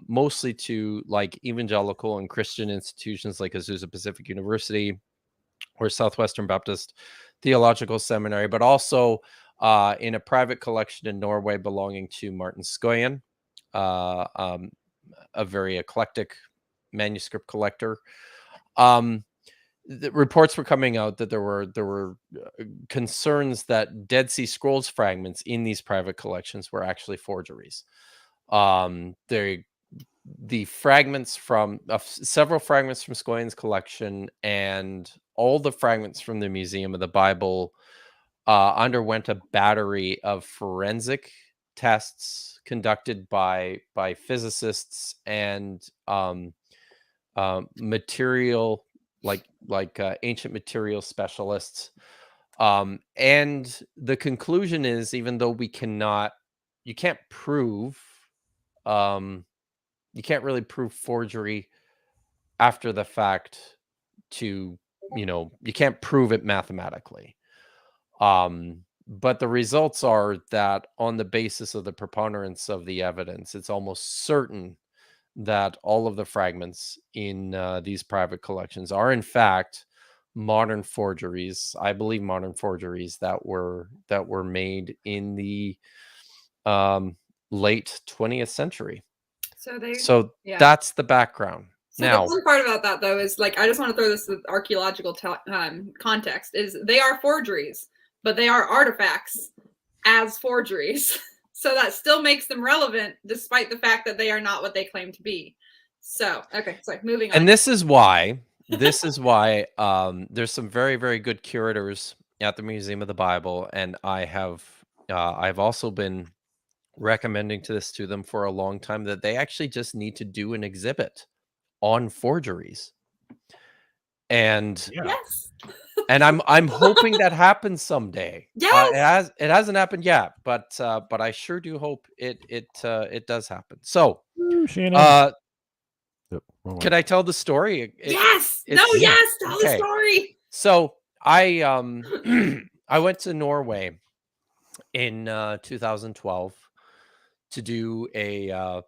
mostly to like evangelical and Christian institutions like Azusa Pacific University or Southwestern Baptist Theological Seminary, but also in a private collection in Norway belonging to Martin Skoyen, a very eclectic manuscript collector. The reports were coming out that there were concerns that Dead Sea Scrolls fragments in these private collections were actually forgeries. The fragments from several fragments from Skoyen's collection and all the fragments from the Museum of the Bible underwent a battery of forensic tests conducted by physicists and material, like ancient material specialists. And the conclusion is, even though you can't prove, you can't really prove forgery after the fact you can't prove it mathematically. But the results are that on the basis of the preponderance of the evidence, it's almost certain that all of the fragments in these private collections are in fact modern forgeries. I believe modern forgeries that were made in the late 20th century. So that's the background. So the one part about that, though, is like, I just want to throw this with archaeological context, is they are forgeries, but they are artifacts as forgeries. So that still makes them relevant, despite the fact that they are not what they claim to be. So, okay, so moving on. And this is why there's some very, very good curators at the Museum of the Bible, and I've also been recommending to them for a long time that they actually just need to do an exhibit on forgeries. And yes. And I'm hoping that happens someday. Yes. It hasn't happened yet, but I sure do hope it does happen. So, can I tell the story? Yes. Tell the story. So I I went to Norway in 2012 to do I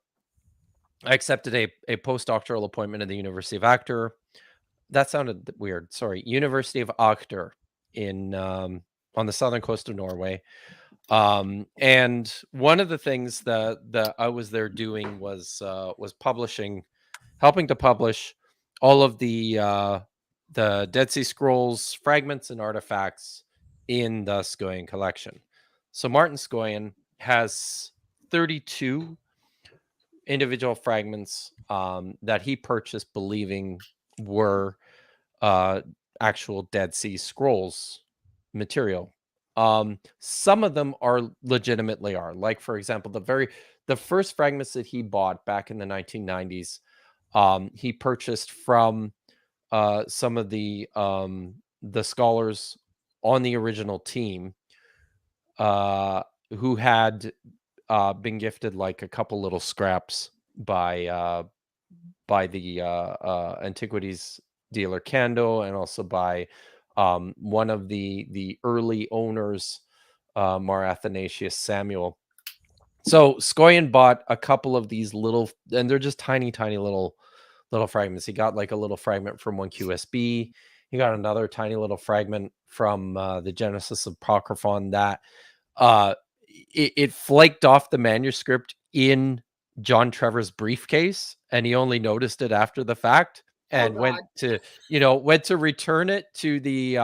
accepted a postdoctoral appointment at the University of Agder. That sounded weird. Sorry, University of Agder in on the southern coast of Norway. And one of the things that I was there doing was helping to publish all of the Dead Sea Scrolls fragments and artifacts in the Scoia'tael collection. So Martin Scoia'tael has 32 individual fragments that he purchased, believing were actual Dead Sea Scrolls material. Some of them legitimately are. Like, for example, the first fragments that he bought back in the 1990s, he purchased from some of the scholars on the original team who had been gifted like a couple little scraps by the antiquities dealer Kando, and also by one of the early owners, Mar Athanasius Samuel. So Scoia'tael bought a couple of these little, and they're just tiny little fragments. He got like a little fragment from 1QSB. He got another tiny little fragment from the Genesis of Apocryphon that it flaked off the manuscript in John Trevor's briefcase, and he only noticed it after the fact, and went to return it to the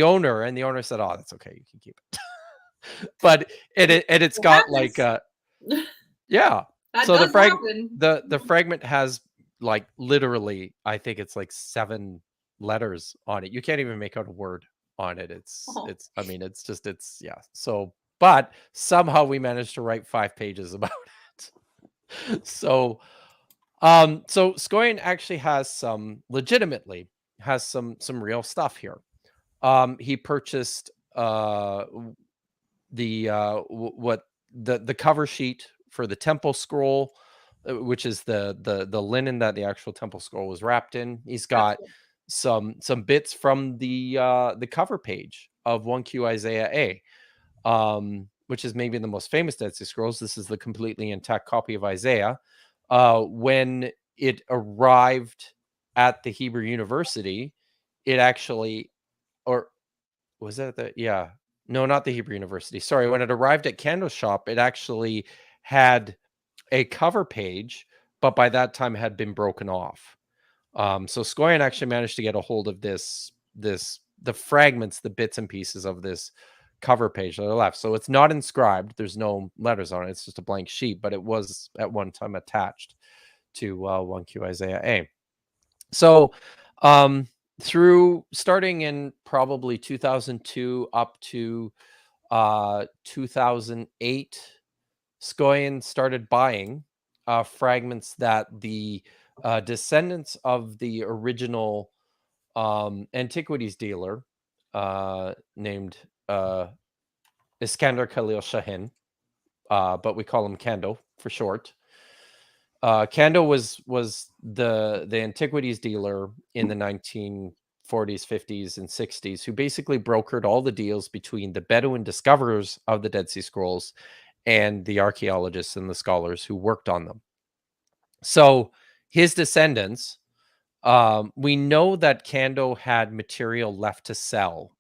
owner, and the owner said, "Oh, that's okay, you can keep it." But it's got like yeah. So the fragment has like literally, I think it's like 7 letters on it. You can't even make out a word on it. It's yeah. So, but somehow we managed to write 5 pages about it. So Scoia'tael actually has legitimately has some real stuff here. He purchased the cover sheet for the temple scroll, which is the linen that the actual temple scroll was wrapped in. He's got some bits from the cover page of 1Q Isaiah A, which is maybe the most famous Dead Sea Scrolls. This is the completely intact copy of Isaiah. When it arrived at the Hebrew University, it actually, or was that no, not the Hebrew University. Sorry, when it arrived at Kando's shop, it actually had a cover page, but by that time had been broken off. So Scoia'tael actually managed to get a hold of the fragments, the bits and pieces of this cover page that are left. So it's not inscribed. There's no letters on it. It's just a blank sheet, but it was at one time attached to 1Q Isaiah A. So through starting in probably 2002 up to 2008, Scoia'tael started buying fragments that the descendants of the original antiquities dealer named Iskander Khalil Shahin, but we call him Kando for short. Kando was the antiquities dealer in the 1940s, 50s, and 60s, who basically brokered all the deals between the Bedouin discoverers of the Dead Sea Scrolls and the archaeologists and the scholars who worked on them. So his descendants, we know that Kando had material left to sell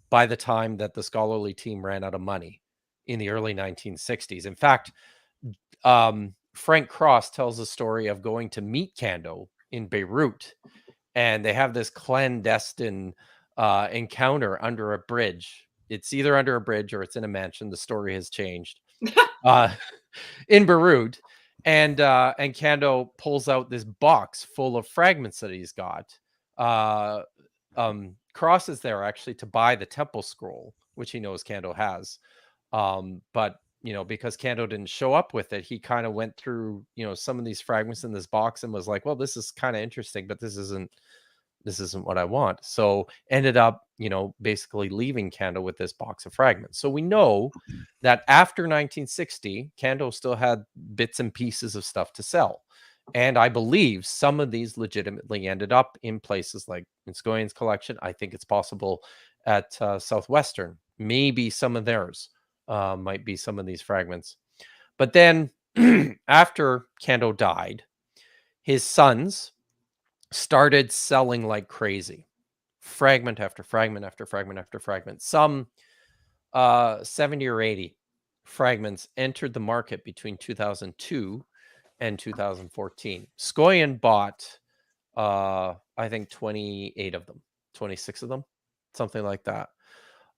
by the time that the scholarly team ran out of money in the early 1960s. In fact, Frank Cross tells the story of going to meet Kando in Beirut, and they have this clandestine encounter under a bridge. It's either under a bridge or it's in a mansion. The story has changed. In Beirut, and Kando pulls out this box full of fragments that he's got. Cross is there actually to buy the temple scroll, which he knows Kando has. But because Kando didn't show up with it, he kind of went through, some of these fragments in this box and was like, well, this is kind of interesting, but this isn't what I want. So ended up, basically leaving Kando with this box of fragments. So we know that after 1960, Kando still had bits and pieces of stuff to sell. And I believe some of these legitimately ended up in places like Nsgoyen's collection. I think it's possible at Southwestern. Maybe some of theirs might be some of these fragments. But then after Kando died, his sons started selling like crazy, fragment after fragment after fragment after fragment. Some 70 or 80 fragments entered the market between 2002 and 2014. Skoyen bought, I think 28 of them, 26 of them, something like that.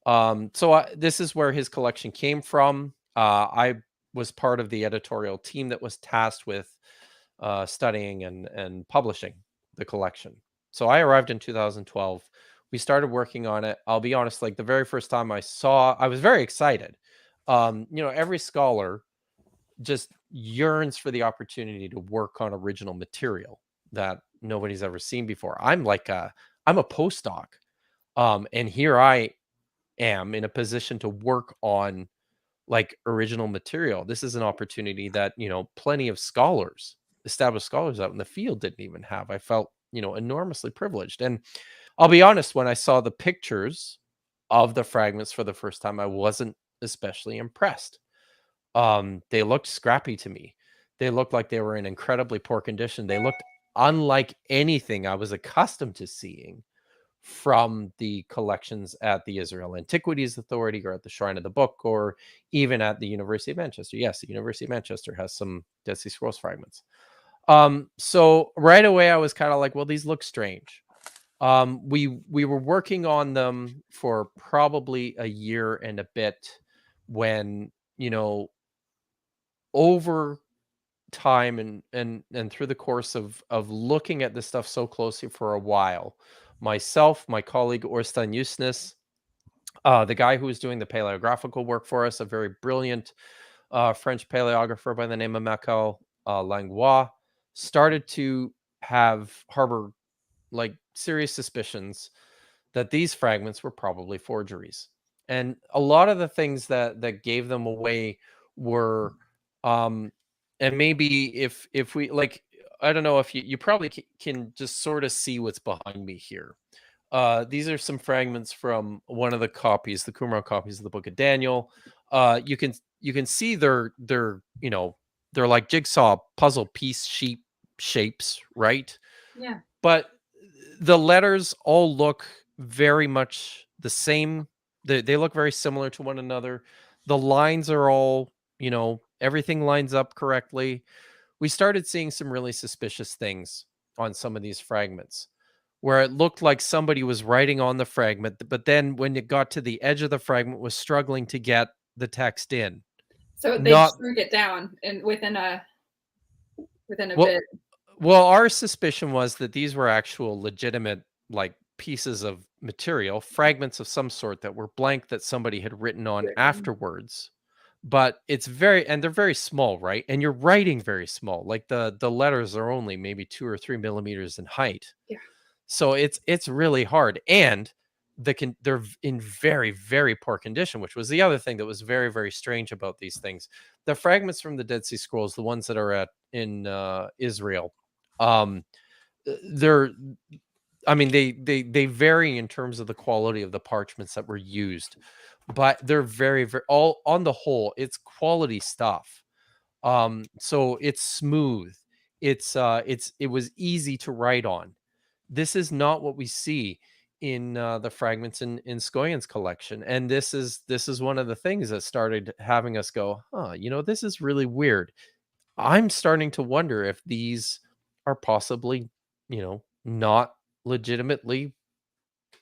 So this is where his collection came from. I was part of the editorial team that was tasked with studying and publishing the collection. So I arrived in 2012. We started working on it. I'll be honest, like the very first time I was very excited. Every scholar just yearns for the opportunity to work on original material that nobody's ever seen before. I'm a postdoc. And here I am in a position to work on like original material. This is an opportunity that, plenty of established scholars out in the field didn't even have. I felt, enormously privileged. And I'll be honest, when I saw the pictures of the fragments for the first time, I wasn't especially impressed. They looked scrappy to me. They looked like they were in incredibly poor condition. They looked unlike anything I was accustomed to seeing from the collections at the Israel Antiquities Authority or at the Shrine of the Book or even at the University of Manchester. Yes, the University of Manchester has some Dead Sea Scrolls fragments. So right away I was kind of like, well, these look strange. We were working on them for probably a year and a bit when, over time and through the course of looking at this stuff so closely for a while, myself, my colleague Orstan Yusnis, the guy who was doing the paleographical work for us, a very brilliant French paleographer by the name of Michael Langlois, started to harbor like serious suspicions that these fragments were probably forgeries. And a lot of the things that gave them away were and maybe if we like, I don't know if you probably can just sort of see what's behind me here. These are some fragments from one of the copies, the Qumran copies of the Book of Daniel. You can see they're they're like jigsaw puzzle piece shapes, right? Yeah. But the letters all look very much the same. They look very similar to one another. The lines are all, everything lines up correctly. We started seeing some really suspicious things on some of these fragments where it looked like somebody was writing on the fragment, but then when it got to the edge of the fragment was struggling to get the text in. So they shrunk it down and within a bit. Well, our suspicion was that these were actual legitimate like pieces of material, fragments of some sort that were blank that somebody had written on afterwards. but they're very small, right? And you're writing very small. Like the letters are only maybe 2 or 3 millimeters in height. Yeah. So it's really hard, and they're in very, very poor condition, which was the other thing that was very, very strange about these things. The fragments from the Dead Sea Scrolls, the ones that are in Israel, they're, I mean, they vary in terms of the quality of the parchments that were used, but they're very, very, all on the whole, it's quality stuff. So it's smooth. It was easy to write on. This is not what we see in the fragments in Scoian's collection, and this is one of the things that started having us go, this is really weird. I'm starting to wonder if these are possibly, not legitimately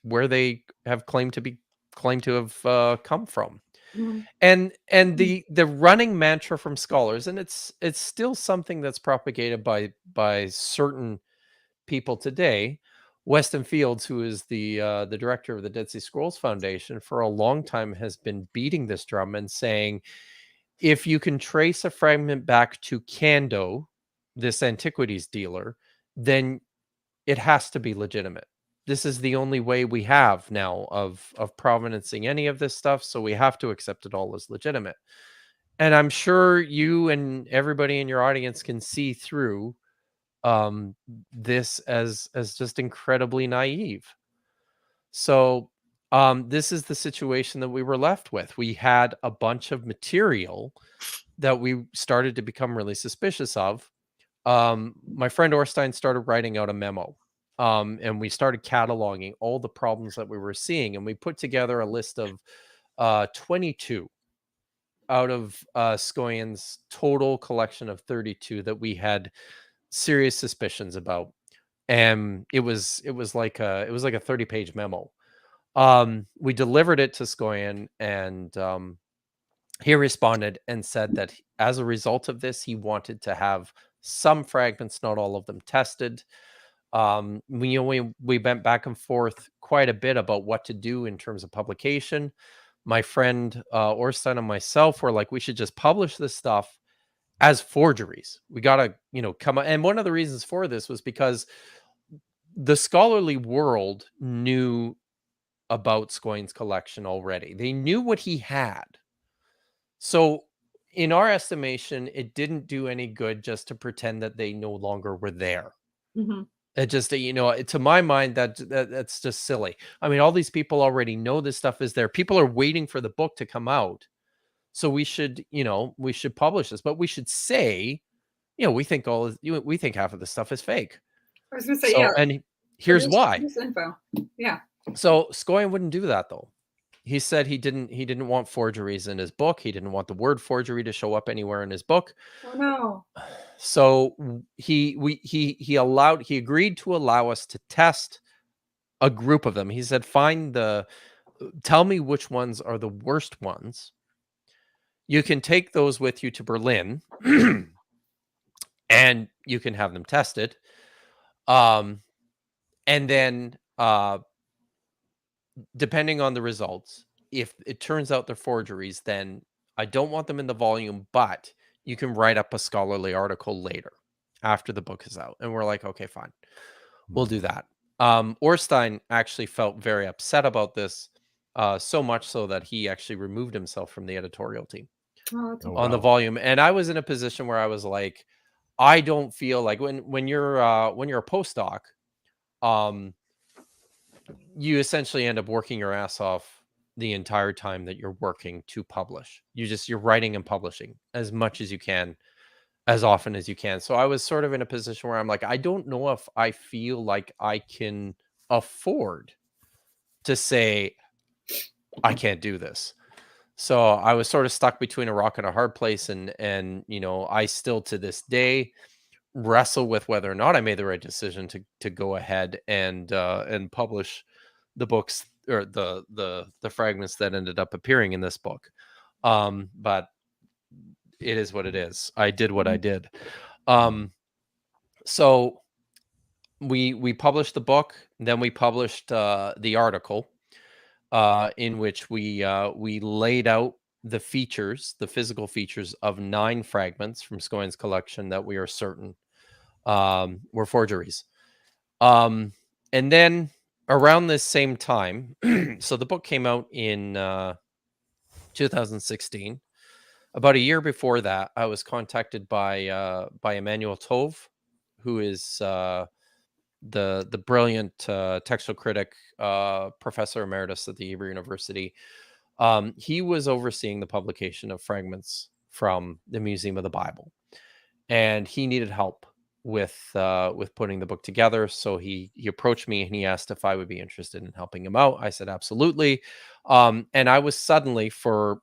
where they have claimed to have come from. Mm-hmm. And the running mantra from scholars, and it's still something that's propagated by certain people today. Weston Fields, who is the director of the Dead Sea Scrolls Foundation, for a long time has been beating this drum and saying, if you can trace a fragment back to Cando, this antiquities dealer, then it has to be legitimate. This is the only way we have now of provenancing any of this stuff, so we have to accept it all as legitimate. And I'm sure you and everybody in your audience can see through this as just incredibly naive. So this is the situation that we were left with. We had a bunch of material that we started to become really suspicious of. My friend Orstein started writing out a memo, and we started cataloging all the problems that we were seeing, and we put together a list of 22 out of Scoian's total collection of 32 that we had serious suspicions about. And it was like a 30-page memo. We delivered it to Scoian, and he responded and said that as a result of this, he wanted to have some fragments, not all of them, tested. We went back and forth quite a bit about what to do in terms of publication. My friend Orstein and myself were like, we should just publish this stuff as forgeries. We gotta, come. And one of the reasons for this was because the scholarly world knew about Scoian's collection already. They knew what he had. So in our estimation, it didn't do any good just to pretend that they no longer were there. Mm-hmm. It just, to my mind, that's just silly. I mean, all these people already know this stuff is there. People are waiting for the book to come out. So we should publish this, but we should say, we think half of the stuff is fake. I was going to say, yeah. And here's why. This info. Yeah. So Scoian wouldn't do that, though. He said he didn't want forgeries in his book. He didn't want the word forgery to show up anywhere in his book. Oh no. So he agreed to allow us to test a group of them. He said, tell me which ones are the worst ones. You can take those with you to Berlin and you can have them tested. And then depending on the results, if it turns out they're forgeries, then I don't want them in the volume, but you can write up a scholarly article later after the book is out. And we're like, okay, fine, we'll do that. Orstein actually felt very upset about this, so much so that he actually removed himself from the editorial team on the volume. And I was in a position where I was like, I don't feel like when you're a postdoc, you essentially end up working your ass off the entire time that you're working to publish. You're writing and publishing as much as you can, as often as you can. So I was sort of in a position where I'm like, I don't know if I feel like I can afford to say I can't do this. So I was sort of stuck between a rock and a hard place, and I still to this day wrestle with whether or not I made the right decision to go ahead and publish the books or the fragments that ended up appearing in this book. But it is what it is. I did what I did. So we published the book, then we published the article in which we laid out the physical features of 9 fragments from Scoia'n's collection that we are certain were forgeries. And then around this same time, so the book came out in 2016. About a year before that, I was contacted by Emmanuel Tove, who is the brilliant textual critic, professor emeritus at the Hebrew University. He was overseeing the publication of fragments from the Museum of the Bible, and he needed help with putting the book together. So he approached me and he asked if I would be interested in helping him out. I said absolutely, and I was suddenly, for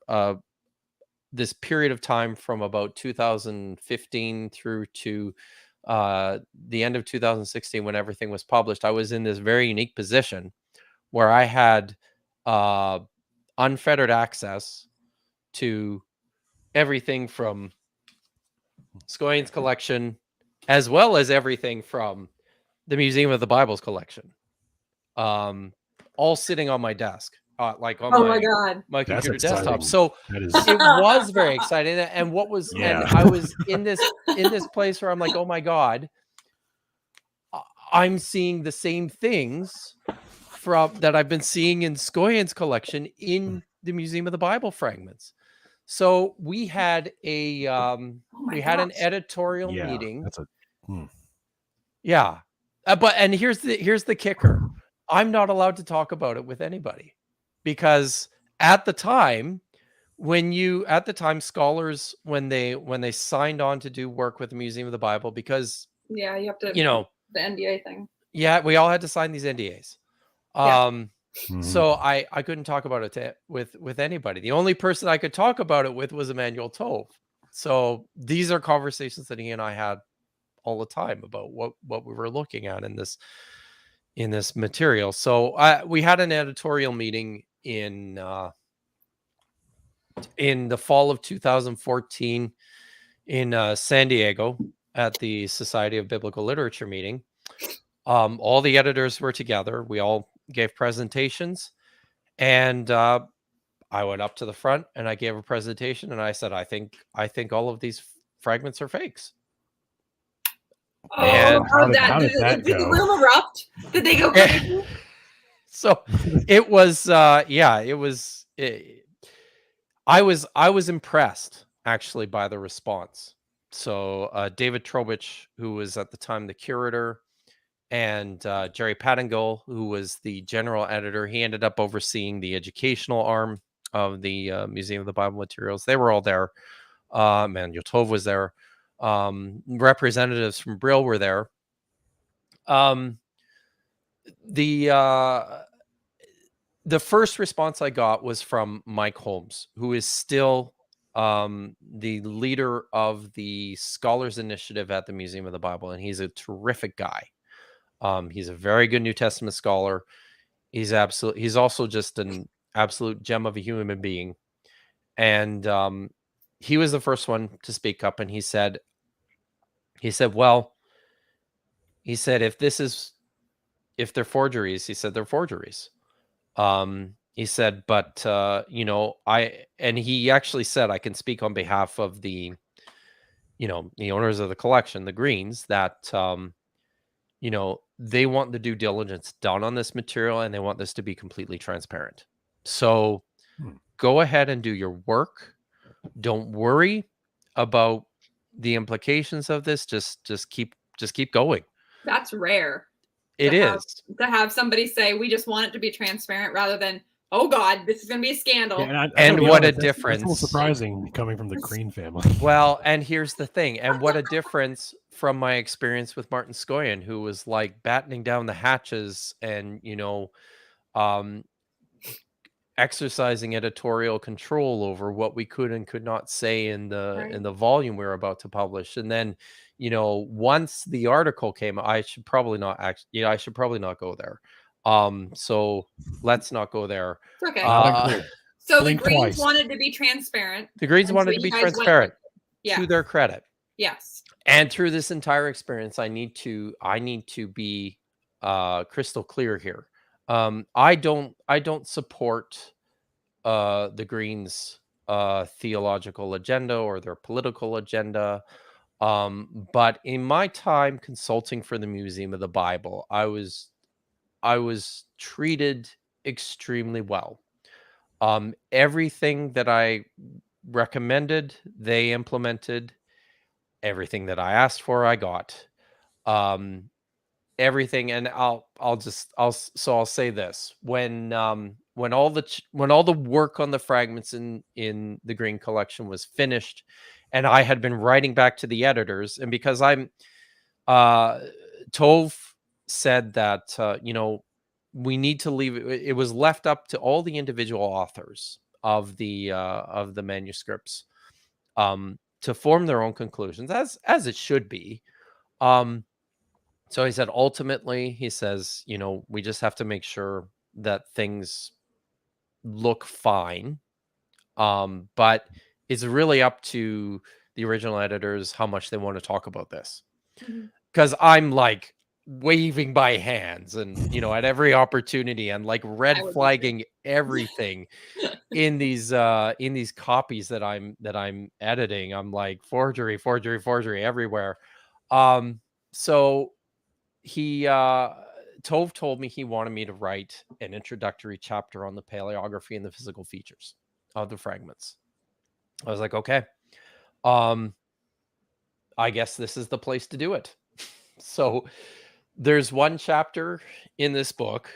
this period of time from about 2015 through to the end of 2016, when everything was published, I was in this very unique position where I had unfettered access to everything from Scoia'n's collection, as well as everything from the Museum of the Bible's collection, all sitting on my desk, like on my computer desktop. So it was very exciting. And what was, and I was in this place where I'm like, oh my God, I'm seeing the same things that I've been seeing in Scoia'n's collection in the Museum of the Bible fragments. So we had an editorial meeting. But here's the kicker. I'm not allowed to talk about it with anybody, because at the time scholars, when they signed on to do work with the Museum of the Bible, because you have to, the NDA thing. Yeah, we all had to sign these NDAs. So I couldn't talk about it with anybody. The only person I could talk about it with was Emmanuel Tove. So these are conversations that he and I had all the time about what we were looking at in this material. So we had an editorial meeting in the fall of 2014 in San Diego at the Society of Biblical Literature meeting. All the editors were together. We all gave presentations, and I went up to the front and I gave a presentation, and I said, I think all of these fragments are fakes. And how did the room erupt? Did they go crazy? So it was, I was impressed actually by the response. So David Trowbridge, who was at the time the curator, and Jerry Pattingill, who was the general editor, he ended up overseeing the educational arm of the Museum of the Bible Materials. They were all there. Emmanuel Tove was there. Representatives from Brill were there. The first response I got was from Mike Holmes, who is still the leader of the Scholars Initiative at the Museum of the Bible, and he's a terrific guy. He's a very good New Testament scholar. He's also just an absolute gem of a human being. And he was the first one to speak up, and he said, if they're forgeries, he said they're forgeries. He said, but and he actually said, I can speak on behalf of the owners of the collection, the Greens, that they want the due diligence done on this material, and they want this to be completely transparent. So go ahead and do your work. Don't worry about the implications of this. Just keep going. That's rare. It is to have somebody say, we just want it to be transparent, rather than, oh God, this is going to be a scandal. Yeah, and what a difference. That's a little surprising coming from the Green family. Well, and here's the thing. And what a difference from my experience with Martin Scoia'an, who was like battening down the hatches and, exercising editorial control over what we could and could not say in the volume we were about to publish. And then, once the article came, I should probably not go there. So let's not go there. Okay. So the Greens wanted to be transparent. The Greens wanted to be transparent, to their credit. Yes. And through this entire experience, I need to be crystal clear here. I don't support the Greens theological agenda or their political agenda. But in my time consulting for the Museum of the Bible, I was treated extremely well. Everything that I recommended, they implemented. Everything that I asked for, I got. Everything, and I'll say this: when all the work on the fragments in the Green Collection was finished, and I had been writing back to the editors, and because I'm Tove said that we need to leave it was left up to all the individual authors of the manuscripts to form their own conclusions, as it should be. So he said, ultimately, he says, we just have to make sure that things look fine. But it's really up to the original editors how much they want to talk about this. Because I'm like waving my hands and, at every opportunity and like red flagging everything in these copies that I'm editing. I'm like forgery everywhere. So he Tove told me he wanted me to write an introductory chapter on the paleography and the physical features of the fragments. I was like, okay, I guess this is the place to do it. So there's one chapter in this book.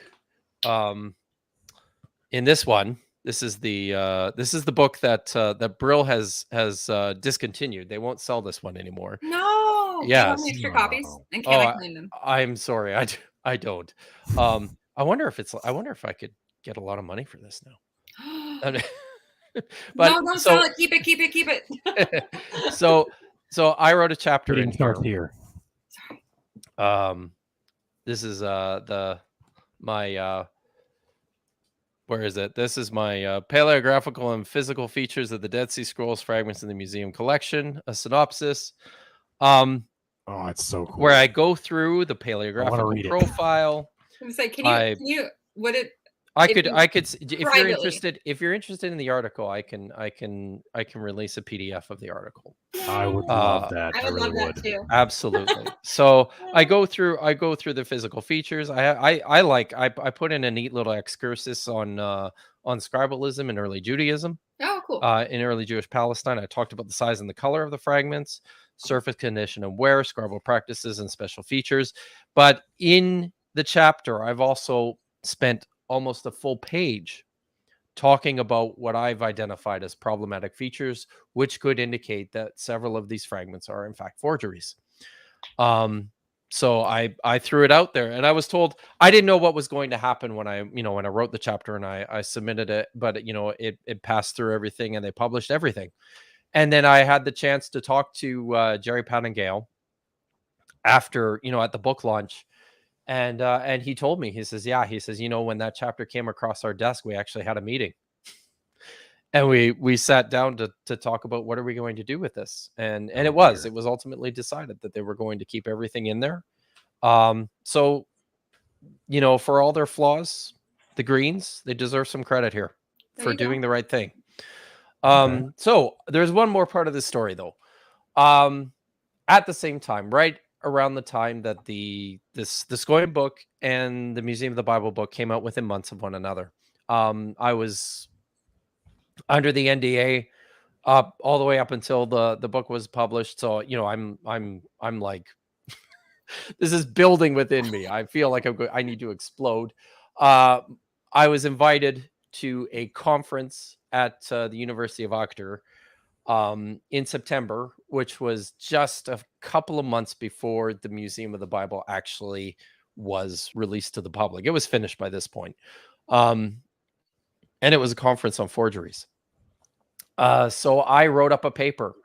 In this one, this is the book that Brill has discontinued. They won't sell this one anymore. No. Yes. Do you have any extra copies? And can I claim them? I'm sorry, I don't. I wonder if I could get a lot of money for this now. But no, don't sell it. Keep it. so I wrote a chapter in here. This is my where is it? This is my paleographical and physical features of the Dead Sea Scrolls fragments in the museum collection. A synopsis. Oh, it's so cool. Where I go through the paleographical profile. I was like, can you would it? I could if you're interested in the article, I can release a PDF of the article. I would love that. I would love that too. Absolutely. So I go through the physical features. I put in a neat little excursus on scribalism in early Judaism. Oh, cool. In early Jewish Palestine, I talked about the size and the color of the fragments, surface condition and wear, scribal practices, and special features. But in the chapter, I've also spent almost a full page talking about what I've identified as problematic features, which could indicate that several of these fragments are in fact forgeries. So I threw it out there, and I was told I didn't know what was going to happen when I wrote the chapter and I submitted it, but it passed through everything and they published everything. And then I had the chance to talk to Jerry Pattingale after, at the book launch. And he told me, he says, when that chapter came across our desk, we actually had a meeting. And we sat down to talk about what are we going to do with this. And it was ultimately decided that they were going to keep everything in there. So, for all their flaws, the Greens, they deserve some credit here for doing the right thing. So there's one more part of this story though. At the same time, right around the time that the Scoia'tael book and the Museum of the Bible book came out within months of one another. I was under the NDA all the way up until the book was published. So, I'm like, this is building within me. I feel like I need to explode. I was invited to a conference at the University of Agder in September, which was just a couple of months before the Museum of the Bible actually was released to the public. It was finished by this point. And it was a conference on forgeries. So I wrote up a paper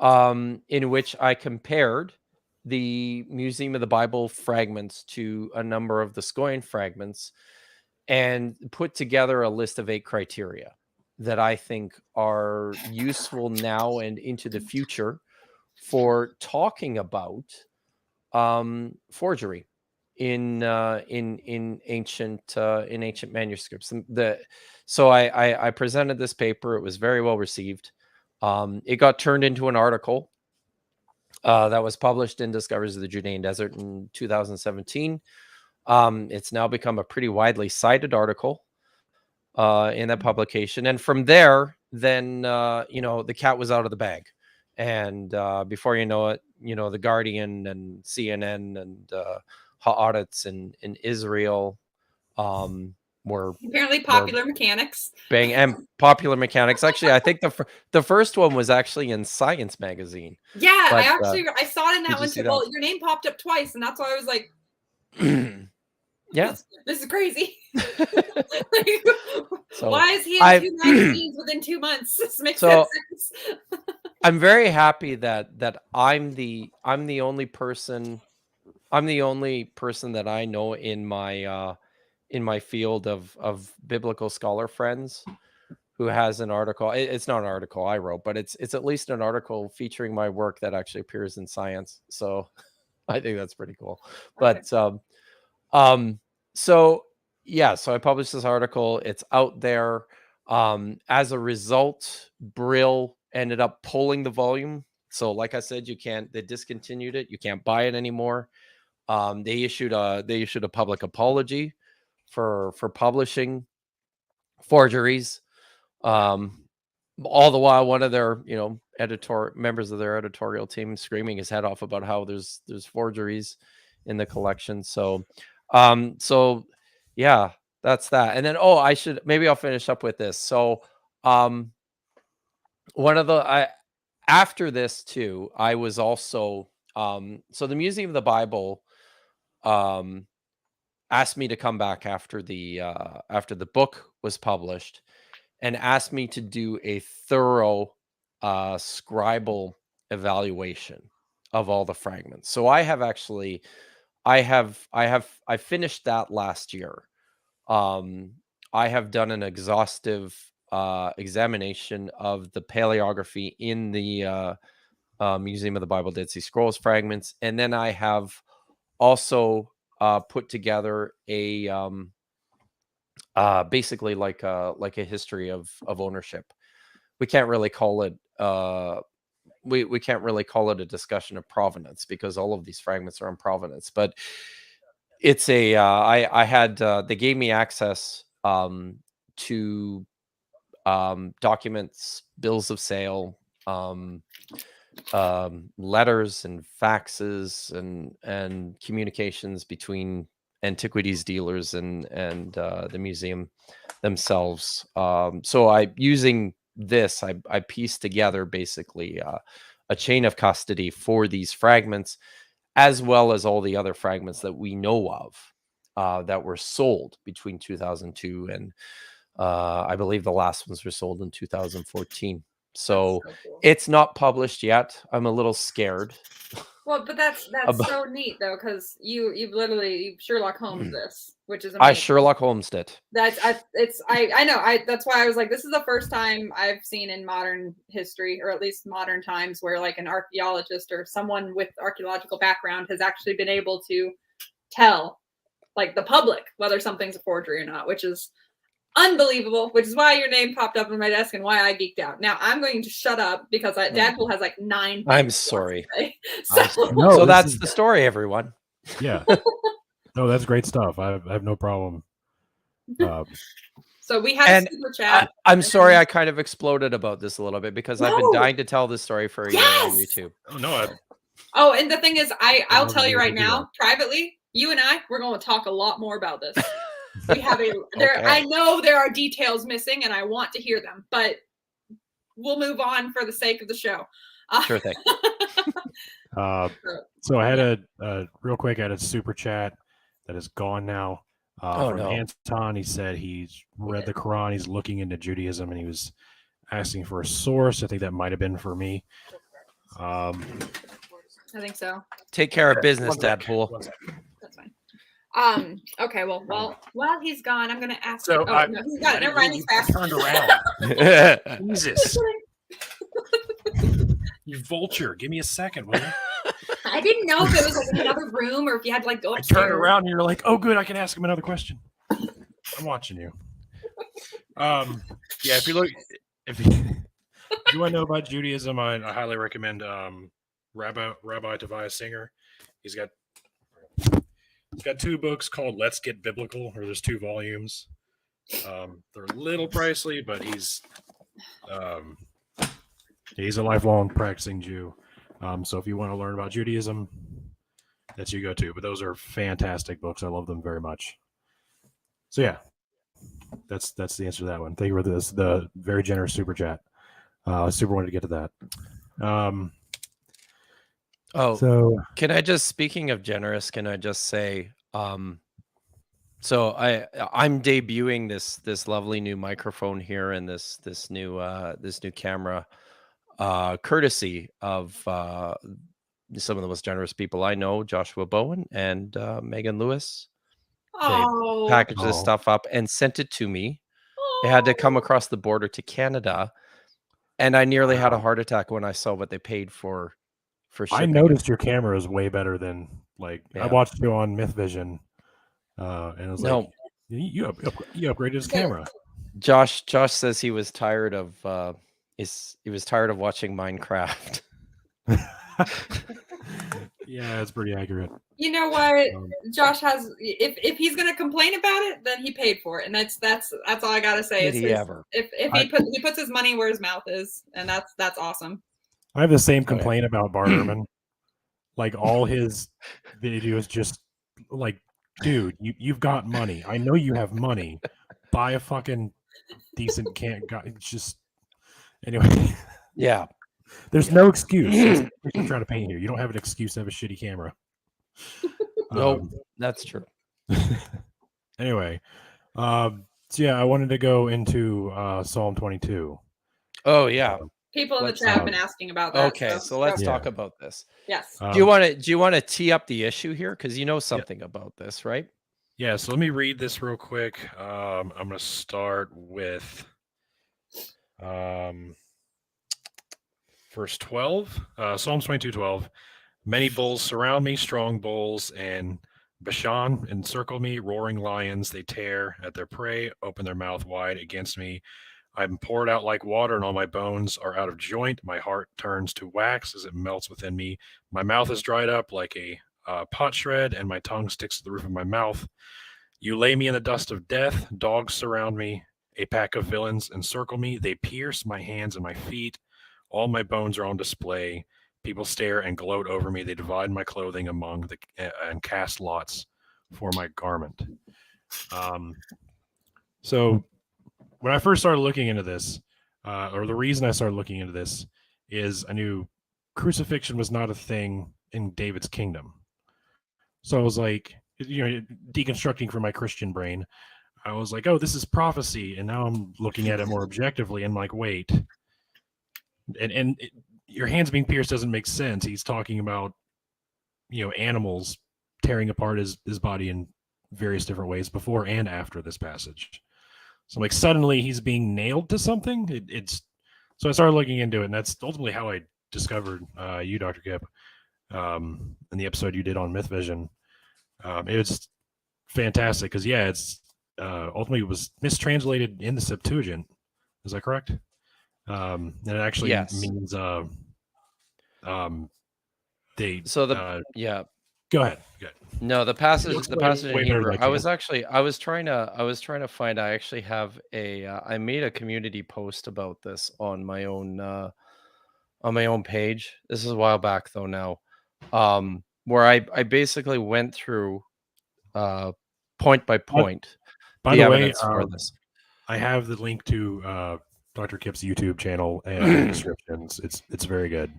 in which I compared the Museum of the Bible fragments to a number of the Scoia'tael fragments and put together a list of 8 criteria that I think are useful now and into the future for talking about forgery. in ancient manuscripts. So I presented this paper. It was very well received. It got turned into an article that was published in Discoveries of the Judean Desert in 2017. It's now become a pretty widely cited article in that publication. And from there, then, the cat was out of the bag. And before you know it, The Guardian and CNN and Haaretz in Israel were apparently Popular Mechanics. And Popular Mechanics. Actually, I think the first one was actually in Science magazine. Yeah, but, I saw it in that one too. Well, your name popped up twice, and that's why I was like, yeah, this is crazy. So why is he in 2 magazines within 2 months? This makes sense. I'm very happy that I'm the only person that I know in my field of biblical scholar friends who has an article. It's not an article I wrote, but it's at least an article featuring my work that actually appears in Science. So I think that's pretty cool. Okay. But so I published this article. It's out there. As a result, Brill ended up pulling the volume. So like I said, they discontinued it. You can't buy it anymore. They issued a public apology for publishing forgeries. All the while, one of their members of their editorial team screaming his head off about how there's forgeries in the collection. So yeah, that's that. And then I'll finish up with this. So after this too, I was also so the Museum of the Bible asked me to come back after the book was published and asked me to do a thorough scribal evaluation of all the fragments. So I finished that last year. I have done an exhaustive examination of the paleography in the Museum of the Bible Dead Sea Scrolls fragments, and then I have also put together a basically like a history of ownership. We can't really call it we can't really call it a discussion of provenance because all of these fragments are in provenance, but it's they gave me access to documents, bills of sale, letters and faxes and communications between antiquities dealers and the museum themselves. So using this, I pieced together basically a chain of custody for these fragments, as well as all the other fragments that we know of that were sold between 2002 and I believe the last ones were sold in 2014. So cool. It's not published yet. I'm a little scared. Well, but that's so neat though, because you've literally Sherlock Holmes this, which is amazing. I Sherlock Holmes it. I know. That's why I was like, this is the first time I've seen in modern history, or at least modern times, where like an archaeologist or someone with archaeological background has actually been able to tell like the public whether something's a forgery or not, which is unbelievable, which is why your name popped up on my desk and why I geeked out. Now I'm going to shut up because Dadpool has like 9. I'm sorry. So that's the story, everyone. Yeah. No, that's great stuff. I have no problem. So we had a super chat. I'm sorry I kind of exploded about this a little bit because I've been dying to tell this story for a year on YouTube. Oh no. Oh, and the thing is, I'll tell you right now, privately, you and we're going to talk a lot more about this. We have okay. I know there are details missing and I want to hear them, but we'll move on for the sake of the show. Sure thing. So I had real quick, I had a super chat that is gone now. From Anton. He said he's read the Quran, he's looking into Judaism, and he was asking for a source. I think that might have been for me. I think so. Take care of business, Dadpool. That's fine. Okay, well, while he's gone, I'm gonna ask. So no, he's got it. Never mind, he's fast. Turned around. Jesus. You vulture. Give me a second, will you? I didn't know if it was like in another room or if you had to like go upstairs. I turned around and you're like, oh, good, I can ask him another question. I'm watching you. Yeah, if you want to know about Judaism, I highly recommend Rabbi Tobias Singer. He's got 2 books called Let's Get Biblical, or there's 2 volumes. They're a little pricey, but he's a lifelong practicing Jew. So if you want to learn about Judaism, that's you go to. But those are fantastic books. I love them very much. So yeah, that's the answer to that one. Thank you for the very generous super chat. Super wanted to get to that. So can I just, speaking of generous, can I just say, so I'm debuting this lovely new microphone here and this new camera, courtesy of some of the most generous people I know, Joshua Bowen and Megan Lewis. They packaged this stuff up and sent it to me. It had to come across the border to Canada, and I nearly had a heart attack when I saw what they paid for shipping. I noticed your camera is way better than I watched you on MythVision, and it was like, you upgraded his camera. Josh says he was tired of watching Minecraft. Yeah, it's pretty accurate. You know what? Josh has, if he's going to complain about it, then he paid for it, and that's all I gotta say. If he puts his money where his mouth is, and that's awesome. I have the same complaint about Bart Ehrman. Like all his videos, just like, dude, you've got money. I know you have money. Buy a fucking decent just anyway. Yeah. There's no excuse. I'm trying to paint here. You don't have an excuse to have a shitty camera. No, that's true. Anyway, so yeah, I wanted to go into Psalm 22. Oh yeah. People in the chat have been asking about that. Okay, so let's talk about this. Yes. Do you want to tee up the issue here, because you know something about this, right? Yeah. So let me read this real quick. I'm going to start with verse 12. Psalms 22:12. Many bulls surround me, strong bulls, and Bashan encircle me. Roaring lions, they tear at their prey, open their mouth wide against me. I'm poured out like water, and all my bones are out of joint. My heart turns to wax as it melts within me. My mouth is dried up like a potsherd, and my tongue sticks to the roof of my mouth. You lay me in the dust of death. Dogs surround me. A pack of villains encircle me. They pierce my hands and my feet. All my bones are on display. People stare and gloat over me. They divide my clothing among and cast lots for my garment. So when I first started looking into this, or the reason I started looking into this, is I knew crucifixion was not a thing in David's kingdom. So I was like, deconstructing from my Christian brain, I was like, oh, this is prophecy. And now I'm looking at it more objectively and like, wait. And your hands being pierced doesn't make sense. He's talking about, animals tearing apart his body in various different ways before and after this passage. So like suddenly he's being nailed to something. So I started looking into it, and that's ultimately how I discovered you, Dr. Kipp, in the episode you did on MythVision. It was fantastic because it's ultimately it was mistranslated in the Septuagint. Is that correct? And it actually means they. Go ahead. No, the passage in Hebrew. I was trying to find. I actually have I made a community post about this on my own page. This is a while back though now, where I basically went through point by point. By the way, I have the link to Dr. Kipp's YouTube channel and descriptions. It's very good.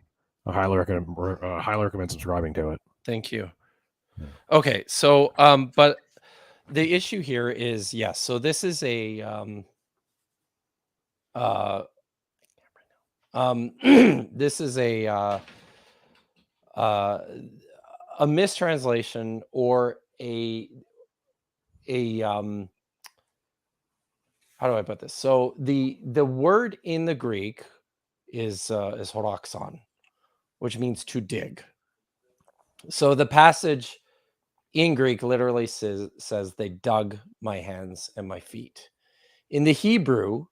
I highly recommend subscribing to it. Thank you. Okay, so but the issue here is so this is a this is a mistranslation or a how do I put this? So the word in the Greek is horoxon, which means to dig. So the passage in Greek literally says they dug my hands and my feet. In the Hebrew,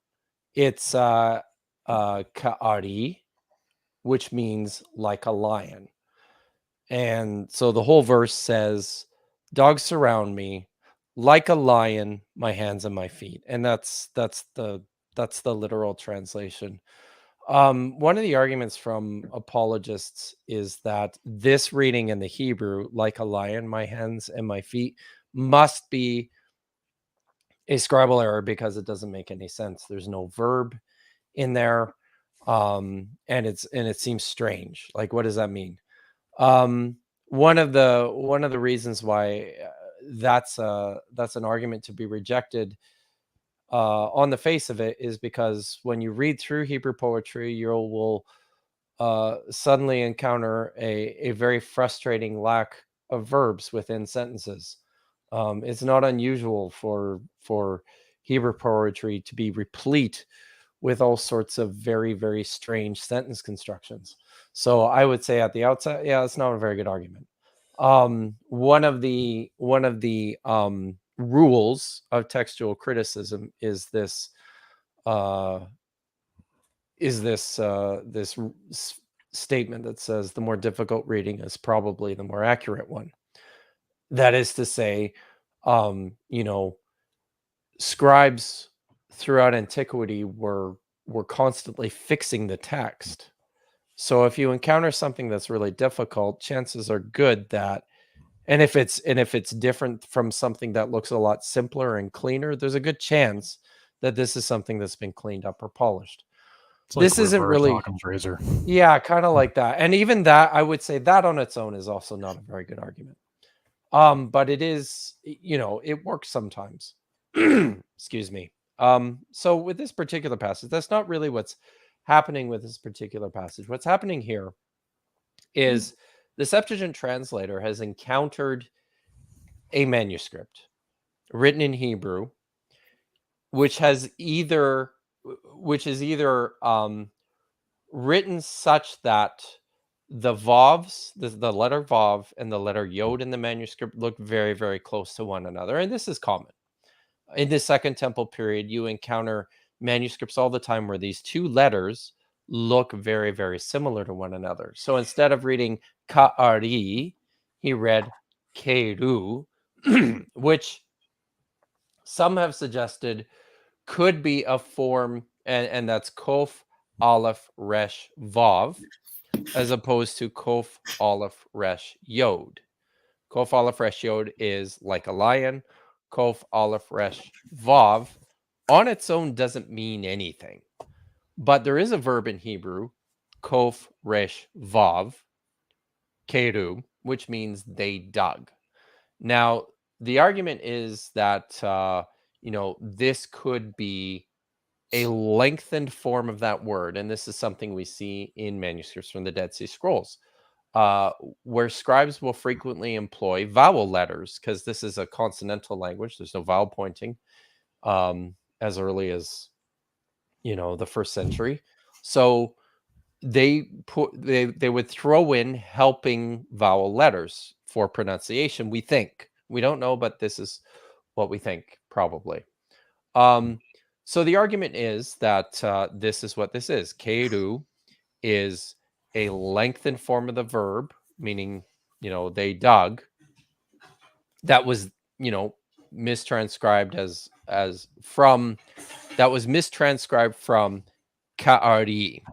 it's ka'ari, which means like a lion. And so the whole verse says, dogs surround me like a lion, my hands and my feet. And that's the literal translation. One of the arguments from apologists is that this reading in the Hebrew, like a lion, my hands and my feet, must be a scribal error because it doesn't make any sense. There's no verb in there. And it seems strange. Like, what does that mean? One of the reasons why that's an argument to be rejected on the face of it is because when you read through Hebrew poetry, you will suddenly encounter a very frustrating lack of verbs within sentences. It's not unusual for Hebrew poetry to be replete with all sorts of very, very strange sentence constructions. So I would say at the outset, yeah, it's not a very good argument. One of the rules of textual criticism is this statement that says the more difficult reading is probably the more accurate one. That is to say, scribes throughout antiquity were constantly fixing the text. So if you encounter something that's really difficult, chances are good that, and if it's different from something that looks a lot simpler and cleaner, there's a good chance that this is something that's been cleaned up or polished. It's like this isn't really Occam's razor. Yeah, kind of like that. And even that, I would say that on its own is also not a very good argument. But it is, it works sometimes. Excuse me. So with this particular passage, that's not really what's happening with this particular passage. What's happening here is the Septuagint translator has encountered a manuscript written in Hebrew, which is either written such that the vavs, the letter vav and the letter yod in the manuscript look very, very close to one another. And this is common. In the Second Temple period, you encounter manuscripts all the time where these two letters look very, very similar to one another. So instead of reading ka'ari, he read keru, which some have suggested could be a form, and that's kof, aleph, resh, vav, as opposed to kof, aleph, resh, yod. Kof, aleph, resh, yod is like a lion. Kof, aleph, resh, vav on its own doesn't mean anything. But there is a verb in Hebrew, kof, resh, vav, keru, which means they dug. Now, the argument is that, this could be a lengthened form of that word. And this is something we see in manuscripts from the Dead Sea Scrolls, where scribes will frequently employ vowel letters because this is a consonantal language. There's no vowel pointing as early as, the first century. So they would throw in helping vowel letters for pronunciation. We think, we don't know, but this is what we think probably. So the argument is that this is what this is. Keru is a lengthened form of the verb, meaning, they dug. That was, mistranscribed from ka'ari.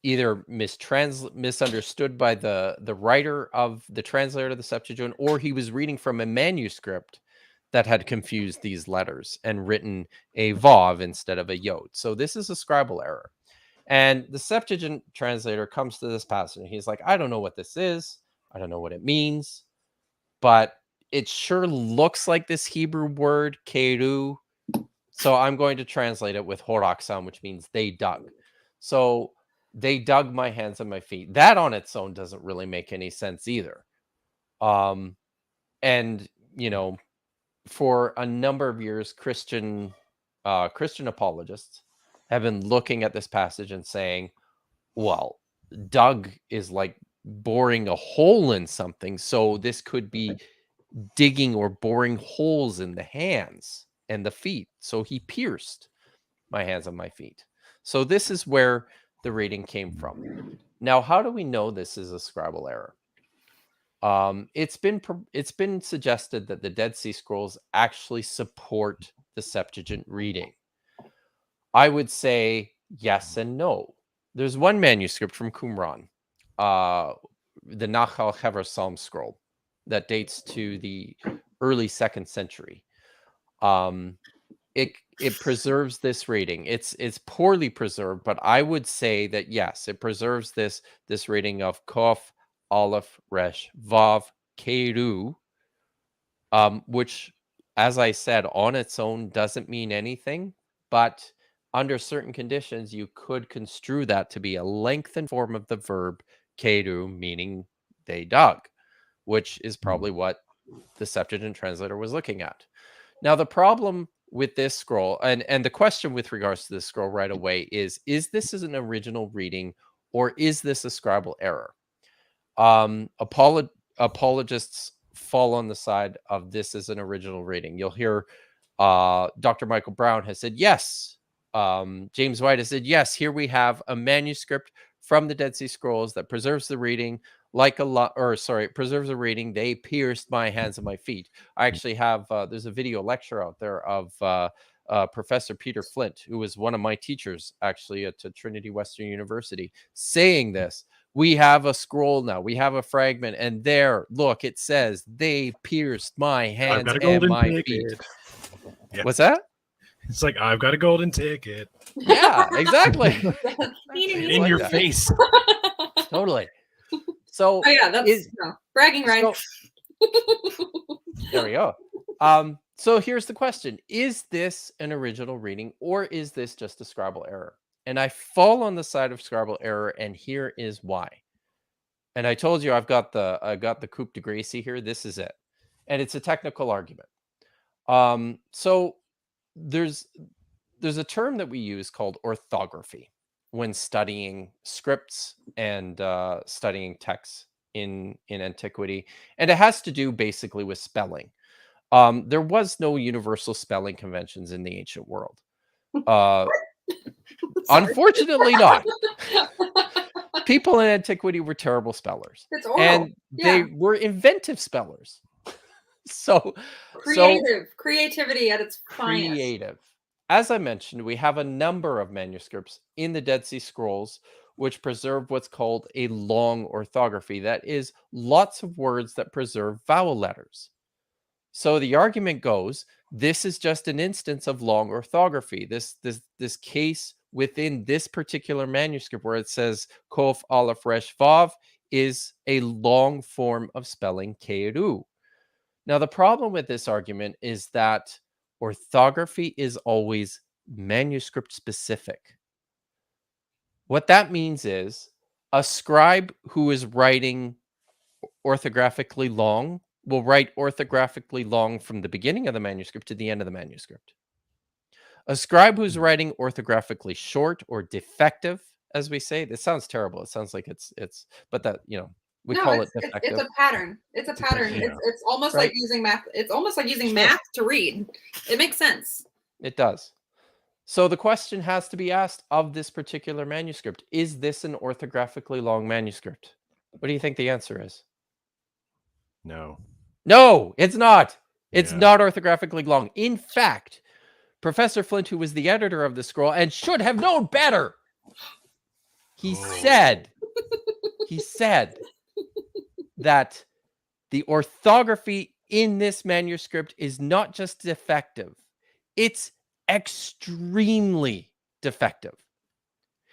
Either misunderstood by the writer of the translator of the Septuagint, or he was reading from a manuscript that had confused these letters and written a vav instead of a yod. So this is a scribal error. And the Septuagint translator comes to this passage and he's like, I don't know what this is. I don't know what it means, but it sure looks like this Hebrew word, keru. So I'm going to translate it with horaxam, which means they dug. So they dug my hands and my feet. That on its own doesn't really make any sense either. And, for a number of years, Christian apologists have been looking at this passage and saying, well, dug is like boring a hole in something. So this could be digging or boring holes in the hands and the feet. So he pierced my hands and my feet. So this is where the reading came from. Now, how do we know this is a scribal error? It's been suggested that the Dead Sea Scrolls actually support the Septuagint reading. I would say yes and no. There's one manuscript from Qumran, the Nakash Psalm scroll, that dates to the early 2nd century. It preserves this reading. It's poorly preserved, but I would say that yes, it preserves this reading of Kof, Aleph, Resh, Vav, Keru, which, as I said, on its own doesn't mean anything, but under certain conditions, you could construe that to be a lengthened form of the verb Keru, meaning they dug, which is probably what the Septuagint translator was looking at. Now, the problem with this scroll, and the question with regards to this scroll right away is this an original reading or is this a scribal error? Apologists fall on the side of this as an original reading. You'll hear Dr. Michael Brown has said yes. James White has said yes. Here we have a manuscript from the Dead Sea Scrolls that preserves the reading preserves the reading. They pierced my hands and my feet. I actually have there's a video lecture out there of Professor Peter Flint, who was one of my teachers actually at Trinity Western University, saying this. We have a scroll now. We have a fragment, and there, look, it says they pierced my hands and my feet. Yeah. What's that? It's like, I've got a golden ticket. Yeah, exactly. In your face. Totally. So, that's bragging rights. There we go. So here's the question. Is this an original reading or is this just a scribal error? And I fall on the side of scribal error, and here is why. And I told you I got the coup de grace here. This is it. And it's a technical argument. So there's a term that we use called orthography when studying scripts and studying texts in antiquity. And it has to do basically with spelling. There was no universal spelling conventions in the ancient world. Unfortunately not. People in antiquity were terrible spellers. It's oral. And they were inventive spellers. Creativity at its finest. Creative. As I mentioned, we have a number of manuscripts in the Dead Sea Scrolls which preserve what's called a long orthography. That is, lots of words that preserve vowel letters. So the argument goes, this is just an instance of long orthography. This case within this particular manuscript where it says Kof, Aleph, Resh, Vav is a long form of spelling Keru. Now, the problem with this argument is that orthography is always manuscript specific. What that means is a scribe who is writing orthographically long will write orthographically long from the beginning of the manuscript to the end of the manuscript. A scribe who's writing orthographically short or defective, as we say, this sounds terrible. It sounds like it's, but that, we call it defective. It's a pattern. It's a pattern. Yeah. It's almost like using math. It's almost like using math to read. It makes sense. It does. So the question has to be asked of this particular manuscript. Is this an orthographically long manuscript? What do you think the answer is? No. No, it's not. It's not orthographically long. In fact, Professor Flint, who was the editor of the scroll and should have known better, he said that the orthography in this manuscript is not just defective, it's extremely defective.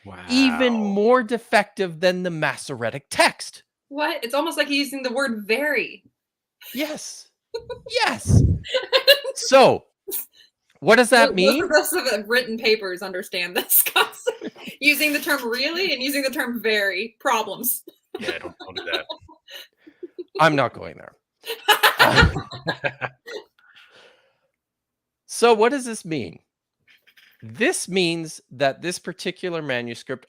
Wow. Even more defective than the Masoretic text. What? It's almost like using the word very. Yes. Yes. So, what does that mean? Most of us have written papers understand this concept. Using the term really and using the term very. Problems. Yeah, don't do that. I'm not going there. So what does this mean? This means that this particular manuscript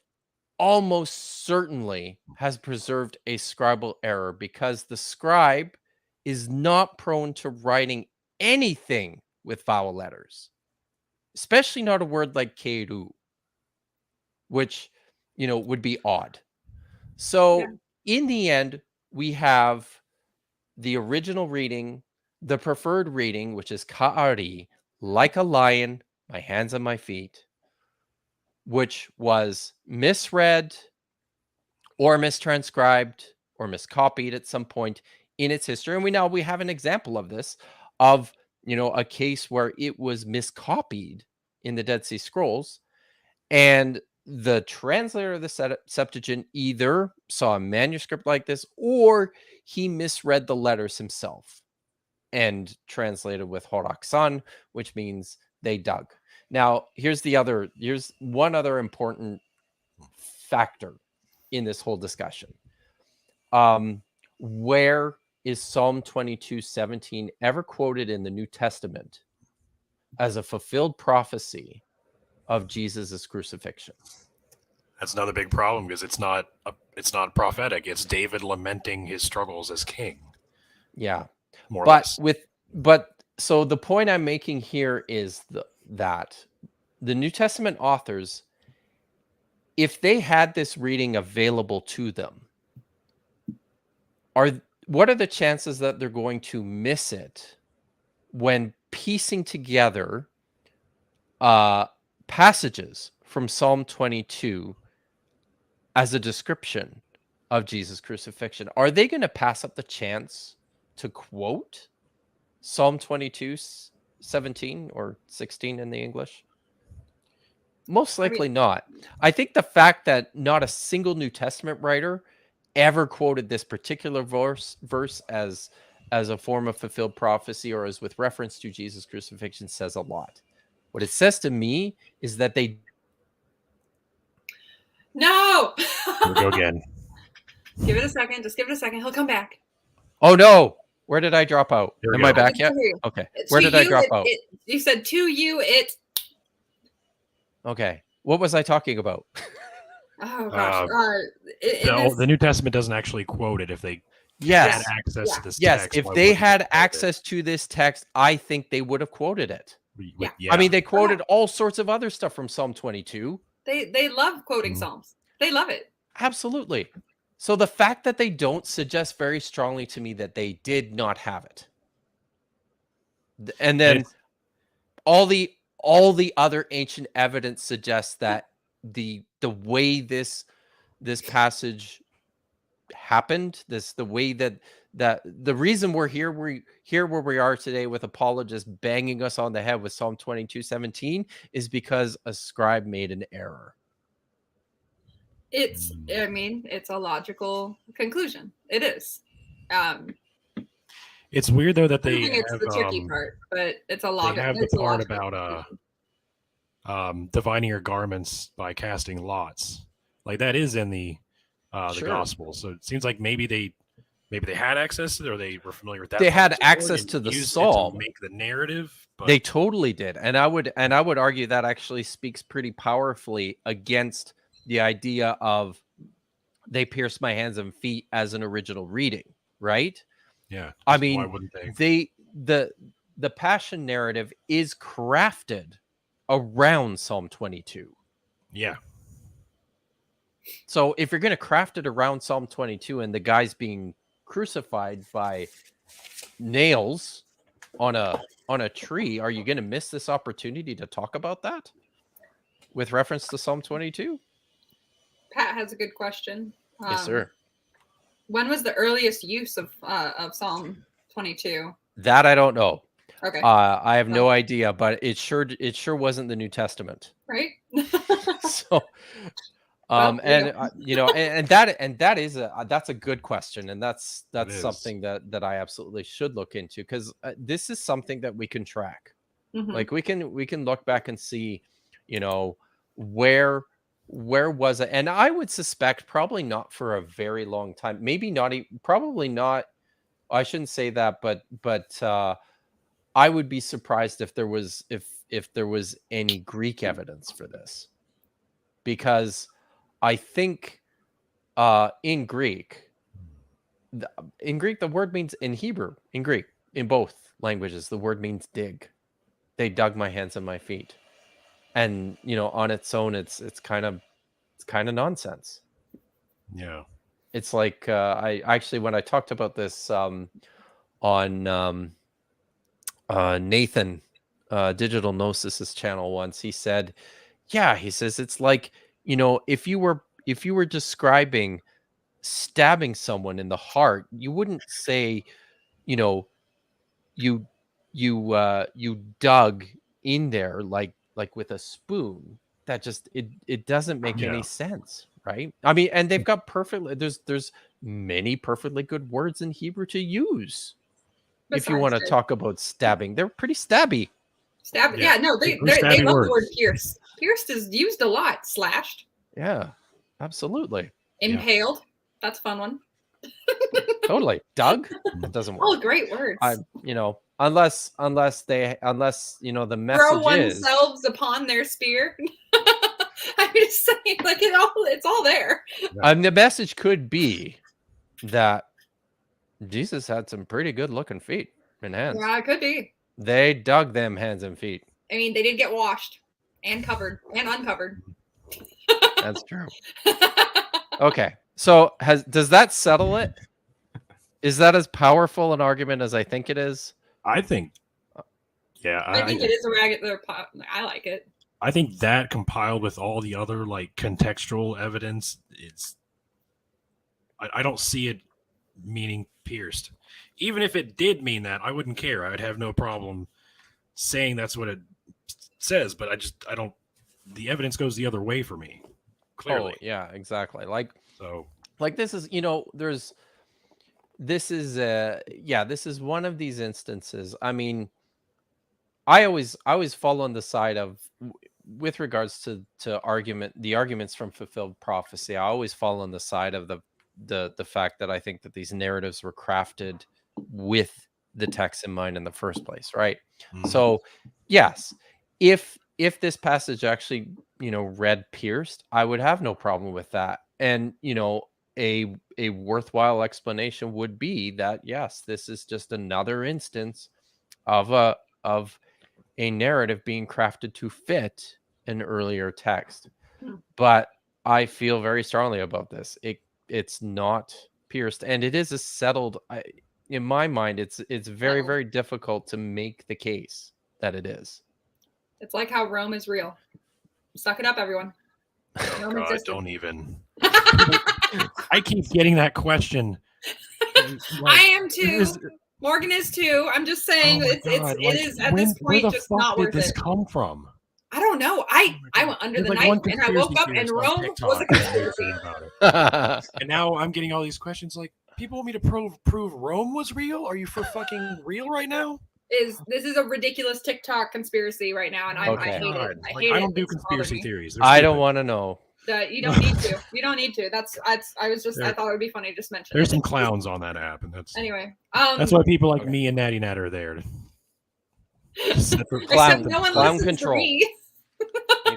almost certainly has preserved a scribal error, because the scribe is not prone to writing anything with vowel letters, especially not a word like keru, which, would be odd. So in the end, we have the original reading, the preferred reading, which is ka'ari, like a lion, my hands and my feet, which was misread or mistranscribed or miscopied at some point in its history. And we have an example of this, of, a case where it was miscopied in the Dead Sea Scrolls, and the translator of the Septuagint either saw a manuscript like this, or he misread the letters himself and translated with horaksan, which means they dug. Now, here's one other important factor in this whole discussion. Where is Psalm 22:17 ever quoted in the New Testament as a fulfilled prophecy of Jesus' crucifixion? That's another big problem, because it's not prophetic. It's David lamenting his struggles as king. Yeah, more or less. So the point I'm making here is that the New Testament authors, if they had this reading available to them, what are the chances that they're going to miss it when piecing together passages from Psalm 22 as a description of Jesus' crucifixion? Are they going to pass up the chance to quote Psalm 22:17 or 16 in the English? Most likely not. I think the fact that not a single New Testament writer ever quoted this particular verse as a form of fulfilled prophecy, or as with reference to Jesus' crucifixion, says a lot. What it says to me is that they... No! Here we go again. Give it a second. Just give it a second. He'll come back. Oh, no. Where did I drop out? Am I go. back yet? Okay. Where did I drop out? You said to you, it... Okay. What was I talking about? Oh, gosh. The New Testament doesn't actually quote it. If they had access to this text. Yes, if they had access to this text, I think they would have quoted it. Yeah. I mean, they quoted all sorts of other stuff from Psalm 22. They love quoting Psalms. They love it. Absolutely. So the fact that they don't suggests very strongly to me that they did not have it. And then all the other ancient evidence suggests that the way this passage happened, the way that the reason we're here where we are today with apologists banging us on the head with Psalm 22:17 is because a scribe made an error. It's a logical conclusion. It is. It's weird though that they it's the tricky part, but it's a lot. They have the part about dividing your garments by casting lots. Like that is in the gospel. So it seems like maybe they had access to it, or they were familiar with that. They had access to the psalm to make the narrative. But... They totally did, and I would argue that actually speaks pretty powerfully against the idea of they pierced my hands and feet as an original reading, right? Yeah. I mean, why wouldn't they? The Passion narrative is crafted around Psalm 22. Yeah. So if you're going to craft it around Psalm 22 and the guy's being crucified by nails on a tree, are you going to miss this opportunity to talk about that with reference to Psalm 22? Pat has a good question. Yes, sir. When was the earliest use of Psalm 22? That I don't know. Okay. I have no idea, but it sure wasn't the New Testament, right? So, that's a good question, and that's something that I absolutely should look into, because this is something that we can track. Mm-hmm. Like we can look back and see, where was it? And I would suspect probably not for a very long time. Maybe not. Probably not. I shouldn't say that, but I would be surprised if there was any Greek evidence for this, because I think in Greek, the word means, in Hebrew, in Greek, in both languages, the word means dig. They dug my hands and my feet. And, on its own, it's kind of nonsense. Yeah. It's like, I actually, when I talked about this on Nathan, Digital Gnosis' channel once, he said, he says, it's like, if you were describing stabbing someone in the heart, you wouldn't say, you dug in there like with a spoon. That just it doesn't make any sense, right? I mean, and they've got there's many perfectly good words in Hebrew to use. If you want to talk about stabbing, they're pretty stabby. Stab, yeah, no, they love the word pierced. Pierced is used a lot. Slashed. Yeah, absolutely. Impaled. That's a fun one. Totally. Dug? That doesn't work. Oh, great words. Unless the message throw oneself upon their spear. I'm just saying, like, it's all there. The message could be that Jesus had some pretty good looking feet and hands. Yeah, it could be. They dug them hands and feet. I mean, they did get washed and covered and uncovered. That's true. Okay. So does that settle it? Is that as powerful an argument as I think it is? I think. Yeah, I think it is a regular. I like it. I think that compiled with all the other like contextual evidence, I don't see it meaning pierced. Even if it did mean that, I wouldn't care. I would have no problem saying that's what it says. But I don't. The evidence goes the other way for me. Clearly. Oh, yeah, exactly. Like so. Like this is, this is one of these instances. I mean, I always fall on the side of, with regards to the arguments from fulfilled prophecy, I always fall on the side of the fact that I think that these narratives were crafted with the text in mind in the first place, right? Mm-hmm. So, yes, if this passage actually, read pierced, I would have no problem with that. And, a worthwhile explanation would be that, yes, this is just another instance of a narrative being crafted to fit an earlier text. But I feel very strongly about this. It's not pierced, and it is a settled. In my mind, it's very, very difficult to make the case that it is. It's like how Rome is real. Suck it up, everyone. God, don't even. I keep getting that question. I am too. Morgan is too. I'm just saying it is at this point just not worth it. Where did this come from? I don't know. I went under the night and I woke up and Rome was a conspiracy. And now I'm getting all these questions like, people want me to prove Rome was real? Are you for fucking real right now? This is a ridiculous TikTok conspiracy right now, and I hate it. I don't do conspiracy theories. I don't want to know. You don't need to. You don't need to. I thought it would be funny to just mention. There's some clowns on that app, and that's anyway. That's why people like me and Natty Nat are there. Clown control. You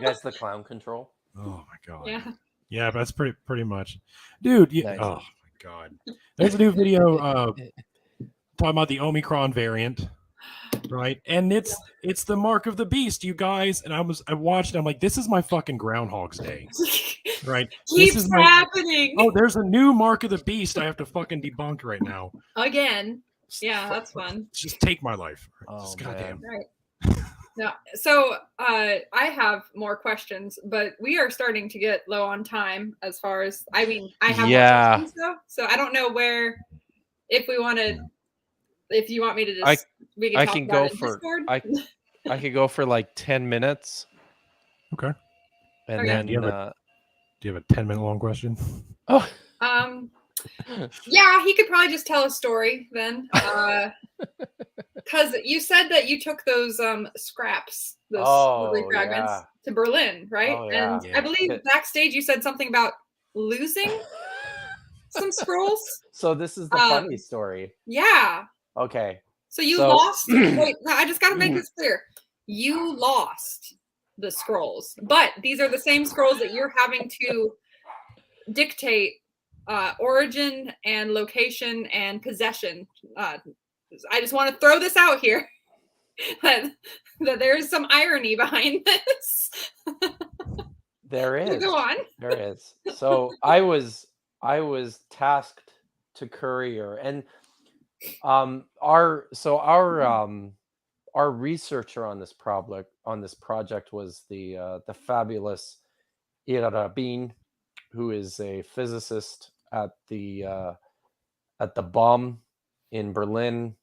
guys, the clown control. Oh my god. Yeah. Yeah, that's pretty much, dude. Nice. Oh my god. There's a new video talking about the Omicron variant. Right, and it's the mark of the beast, you guys. And I watched. I'm like, this is my fucking Groundhog's Day, right? This is happening. Oh, there's a new mark of the beast. I have to fucking debunk right now. Again, yeah, that's fun. Just take my life. Oh, just goddamn. Right. No, so I have more questions, but we are starting to get low on time. As far as I have more questions though, so I don't know where. If we want to. If you want me to just, we can talk about it in Discord. I could go for like 10 minutes. Okay. And then, do you have a 10-minute long question? Oh. Yeah, he could probably just tell a story then. Because you said that you took those scraps, those fragments to Berlin, right? Oh, yeah. And I believe backstage you said something about losing some scrolls. So this is the funny story. Yeah. Okay. So you lost. Wait, I just got to make this clear. You lost the scrolls, but these are the same scrolls that you're having to dictate origin and location and possession. I just want to throw this out here that there's some irony behind this. There is. Go on. There is. So I was tasked to courier, and our researcher on this project was the fabulous Ira Rabin, who is a physicist at the BOM in Berlin,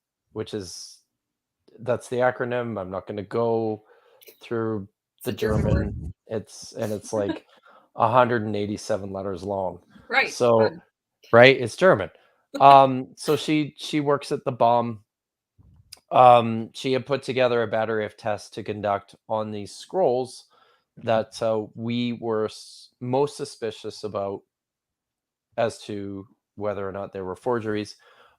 that's the acronym. I'm not going to go through the German. It's like 187 letters long. Right. So, right, it's German. So she works at the BOM. She had put together a battery of tests to conduct on these scrolls that we were most suspicious about as to whether or not they were forgeries.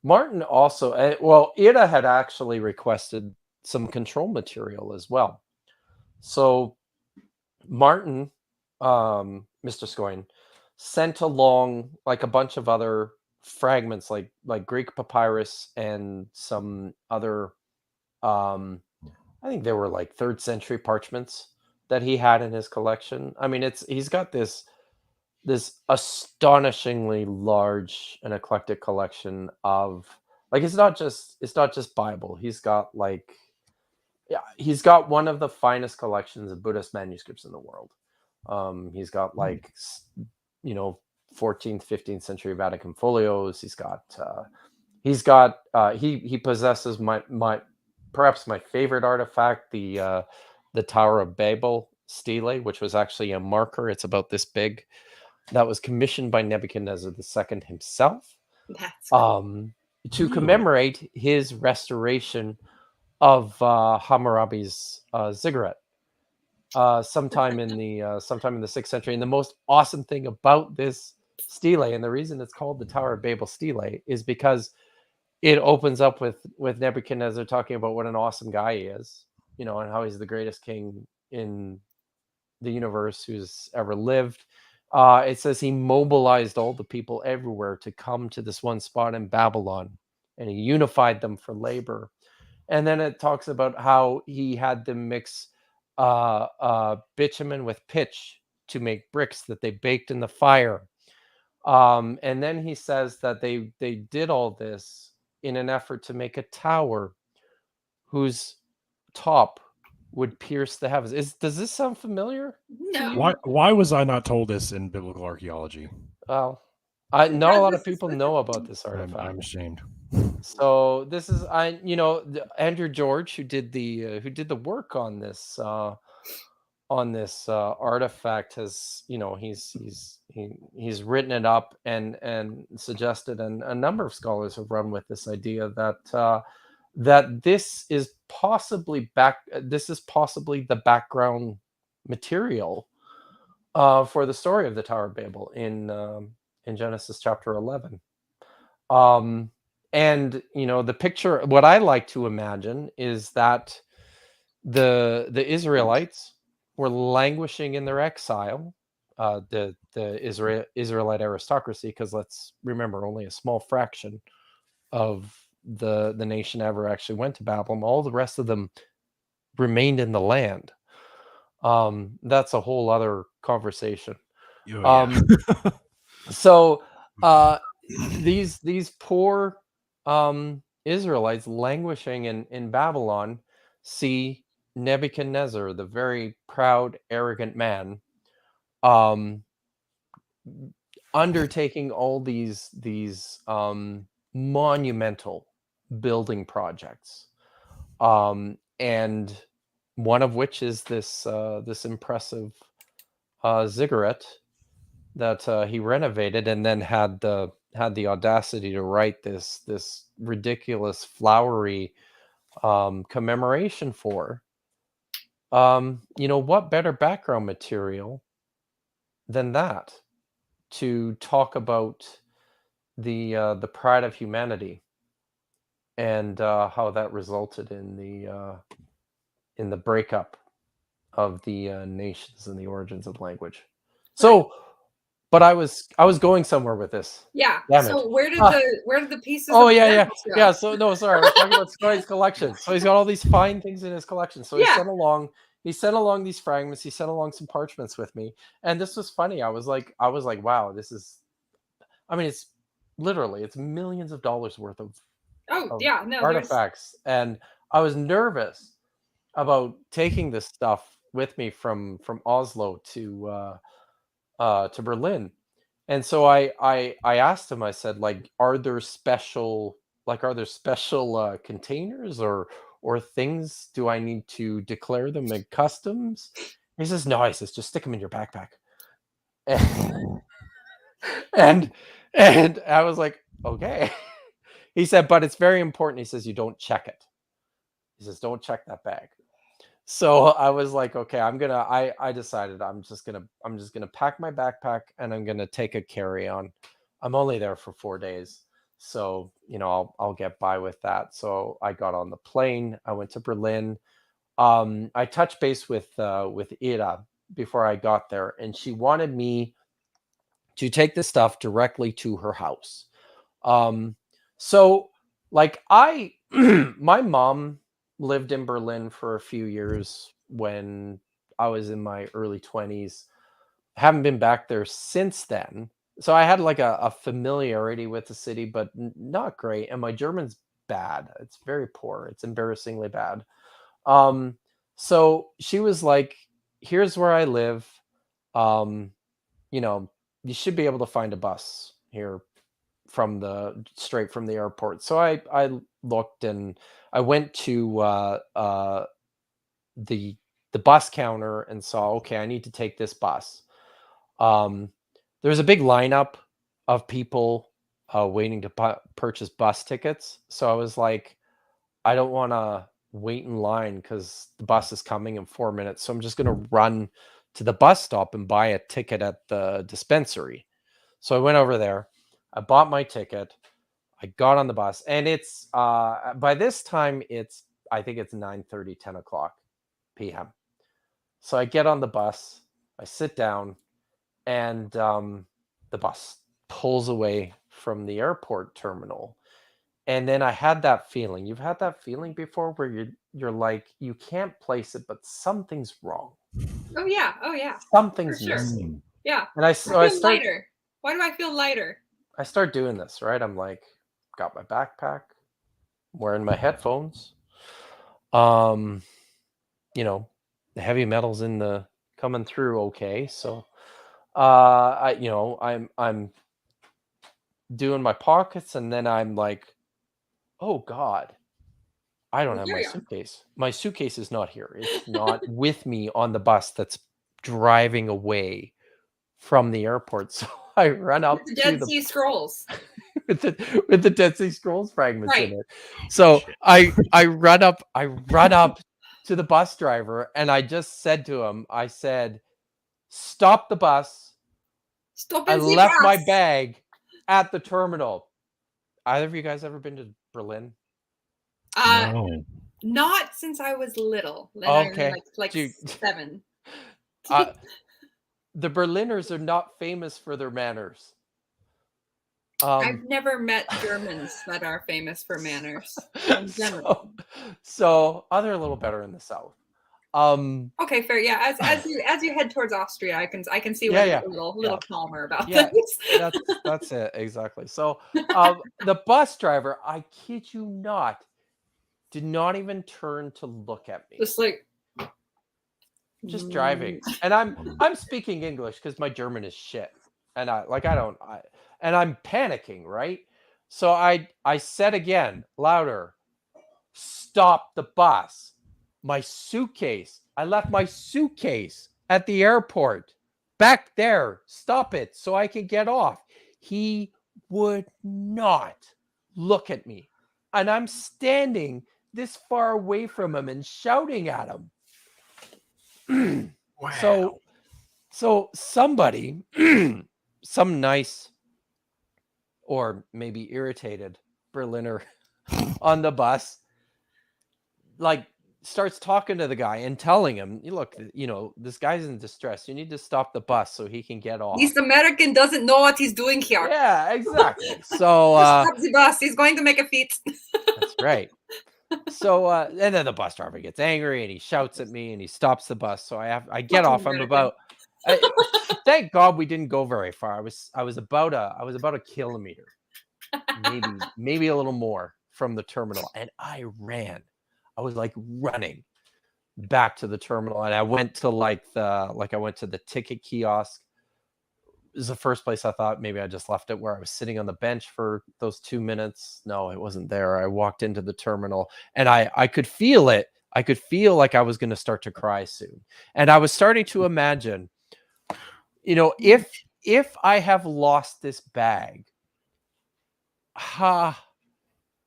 Martin also, Ira had actually requested some control material as well. So Martin, Mr. Scoyne, sent along like a bunch of other fragments, like Greek papyrus and some other, I think they were like 3rd century parchments that he had in his collection. I mean, he's got this astonishingly large and eclectic collection of, like, it's not just Bible. He's got he's got one of the finest collections of Buddhist manuscripts in the world. He's got 14th, 15th century Vatican folios. He possesses my perhaps my favorite artifact, the Tower of Babel stele, which was actually a marker. It's about this big. That was commissioned by Nebuchadnezzar II himself, to commemorate his restoration of Hammurabi's ziggurat sometime in the 6th century. And the most awesome thing about this stele, and the reason it's called the Tower of Babel stele, is because it opens up with Nebuchadnezzar talking about what an awesome guy he is, and how he's the greatest king in the universe who's ever lived. It says he mobilized all the people everywhere to come to this one spot in Babylon, and he unified them for labor. And then it talks about how he had them mix bitumen with pitch to make bricks that they baked in the fire. And then he says that they did all this in an effort to make a tower whose top would pierce the heavens. Does this sound familiar? No. Why was I not told this in biblical archaeology? Well, not a lot of people know about this artifact. I'm ashamed. So this is Andrew George, who did the work on this artifact, has he's written it up and suggested, and a number of scholars have run with this idea that this is possibly the background material for the story of the Tower of Babel in Genesis chapter 11. And the picture, what I like to imagine is that the Israelites were languishing in their exile, the Israelite aristocracy, because let's remember, only a small fraction of the nation ever actually went to Babylon. All the rest of them remained in the land. That's a whole other conversation. So these poor Israelites languishing in Babylon see Nebuchadnezzar, the very proud, arrogant man, undertaking all these monumental building projects, and one of which is this impressive ziggurat that he renovated, and then had the audacity to write this ridiculous flowery commemoration for. What better background material than that to talk about the pride of humanity and how that resulted in the breakup of the nations and the origins of language. So, But I was going somewhere with this. Yeah. Damn it. So where did the pieces? Oh of yeah. go? So no, sorry, I was talking about Sky's collection. So he's got all these fine things in his collection. So he sent along these fragments. He sent along some parchments with me, and this was funny. I was like, wow, this is. I mean, it's millions of dollars worth of artifacts, and I was nervous about taking this stuff with me from Oslo to Berlin. And so I asked him, I said, like, are there special containers or things? Do I need to declare them at customs? He says, no. He says, just stick them in your backpack. And I was like, okay. He said, but it's very important. He says, you don't check it. He says, don't check that bag. So I was like, okay, I decided I'm just gonna pack my backpack and I'm gonna take a carry-on. I'm only there for 4 days. So, I'll get by with that. So I got on the plane. I went to Berlin. I touched base with Ira before I got there, and she wanted me to take this stuff directly to her house. So like my mom lived in Berlin for a few years when I was in my early 20s. Haven't been back there since then. So I had like a familiarity with the city, but not great. And my German's bad. It's very poor. It's embarrassingly bad. So she was like, here's where I live. You should be able to find a bus here straight from the airport. So I looked, and I went to the bus counter and saw, okay, I need to take this bus. There's a big lineup of people waiting to purchase bus tickets. So I was like, I don't want to wait in line because the bus is coming in 4 minutes. So I'm just going to run to the bus stop and buy a ticket at the dispensary. So I went over there. I bought my ticket. I got on the bus, and it's by this time I think it's 9:30, 10 o'clock p.m. So I get on the bus, I sit down, and the bus pulls away from the airport terminal. And then I had that feeling. You've had that feeling before where you're like, you can't place it, but something's wrong. Oh yeah. Something's For sure. missing. Yeah. And I feel lighter. Why do I feel lighter? I start doing this, right? I'm like, got my backpack, wearing my headphones. The heavy metals coming through okay. So I'm doing my pockets, and then I'm like, oh God, I don't have my suitcase. My suitcase is not here. It's not with me on the bus that's driving away from the airport. So I run up to the Dead Sea Scrolls. with the Dead Sea Scrolls fragments in it. So I run up to the bus driver, and I just said to him, I said, stop the bus. I left my bag at the terminal. Either of you guys ever been to Berlin? No. Not since I was little. Okay. Like 7. The Berliners are not famous for their manners. I've never met Germans that are famous for manners. So they're a little better in the south. Okay, fair. Yeah, as you head towards Austria, I can see why you're a little calmer about things. That's it exactly. So the bus driver, I kid you not, did not even turn to look at me. Just driving, and I'm speaking English because my German is shit, and I'm panicking, right? So I said again, louder, stop the bus. My suitcase. I left my suitcase at the airport. Back there. Stop it so I can get off. He would not look at me. And I'm standing this far away from him and shouting at him. Wow. So somebody, some nice or maybe irritated Berliner on the bus, like, starts talking to the guy and telling him, look, this guy's in distress. You need to stop the bus so he can get off. This American doesn't know what he's doing here. Yeah, exactly. So stop the bus. He's going to make a feat. That's right. So and then the bus driver gets angry and he shouts at me and he stops the bus. So I get off. I'm about thank God we didn't go very far. I was about a kilometer, maybe a little more from the terminal, and I ran. I was like running back to the terminal, and I went to the ticket kiosk. It was the first place I thought maybe I just left it, where I was sitting on the bench for those 2 minutes. No, it wasn't there. I walked into the terminal, and I could feel it. I could feel like I was going to start to cry soon, and I was starting to imagine, if I have lost this bag,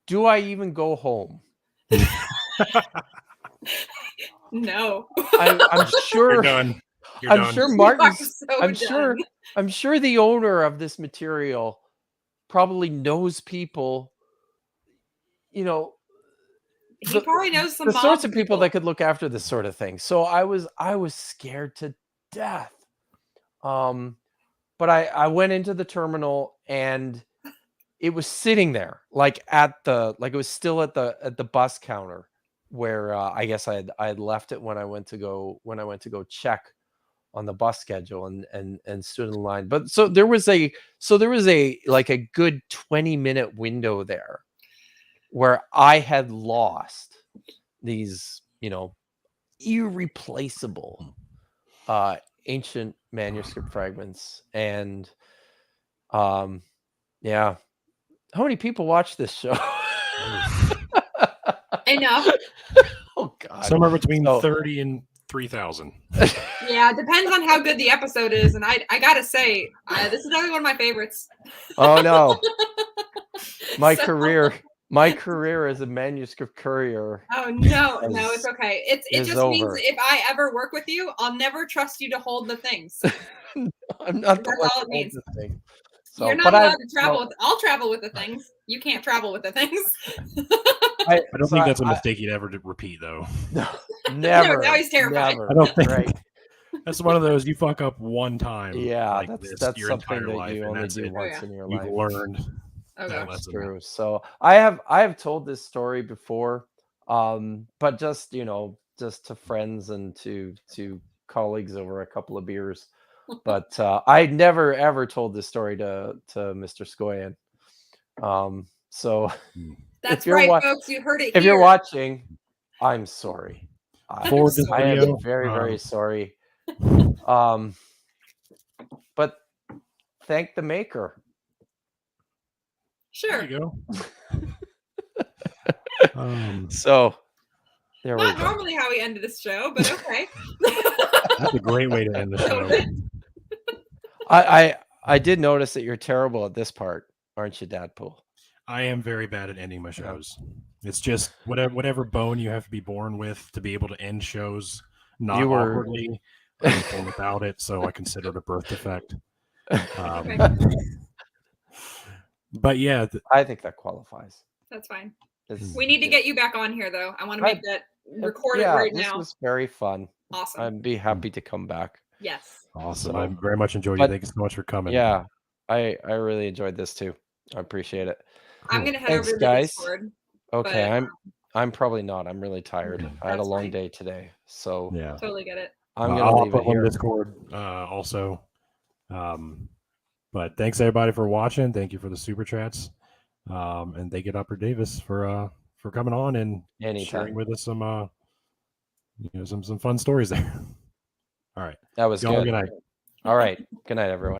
do I even go home? No. I'm sure. You're done. I'm sure Martin's. So I'm sure the owner of this material probably knows people. He probably knows some the sorts of people that could look after this sort of thing. So I was scared to death. But I went into the terminal and it was sitting there, it was still at the bus counter where I guess I had left it when I went to go check on the bus schedule and stood in line. But so there was a like a good 20-minute window there where I had lost these, irreplaceable ancient manuscript fragments. And yeah. How many people watch this show? Enough. Oh God. Somewhere between 30 and 3,000. Yeah, depends on how good the episode is. And I gotta say, this is definitely one of my favorites. Oh no. My career as a manuscript courier. Oh no, it's okay. It just over. Means if I ever work with you, I'll never trust you to hold the things. I'm not. That's all it means. So, you're not allowed to travel. I'll travel with the things. You can't travel with the things. I don't think that's a mistake you'd ever repeat, though. No, never. No, now he's terrified. I don't think. Right. That's one of those you fuck up one time. Yeah, that's your something entire that life, you only do once in your life. You've learned. Okay. That's true. So I have told this story before, but just to friends and to colleagues over a couple of beers. But I never ever told this story to Mr. Skoyan. So that's right, folks. You heard it. If you're watching, I'm sorry. I am very, very sorry. But thank the maker. Sure. There you go. So there we go. Not normally how we ended this show, but okay. That's a great way to end the show. I did notice that you're terrible at this part, aren't you, Dadpool? I am very bad at ending my shows. It's just whatever bone you have to be born with to be able to end shows not awkwardly. I was born without it, so I consider it a birth defect. But yeah, I think that qualifies. That's fine. We need to get you back on here, though. I want to make that recorded right now. This was very fun. Awesome. I'd be happy to come back. Yes. Awesome. I very much enjoyed it. Thank you so much for coming. Yeah, I really enjoyed this too. I appreciate it. I'm gonna head over to the Discord. Okay, I'm probably not. I'm really tired. I had a long day today, so yeah, totally get it. I'm gonna leave it here. On Discord also. But thanks everybody for watching. Thank you for the super chats. And thank you to Upper Davis for coming on and sharing with us some some fun stories there. All right. That was good. Good night. All right. Good night, everyone.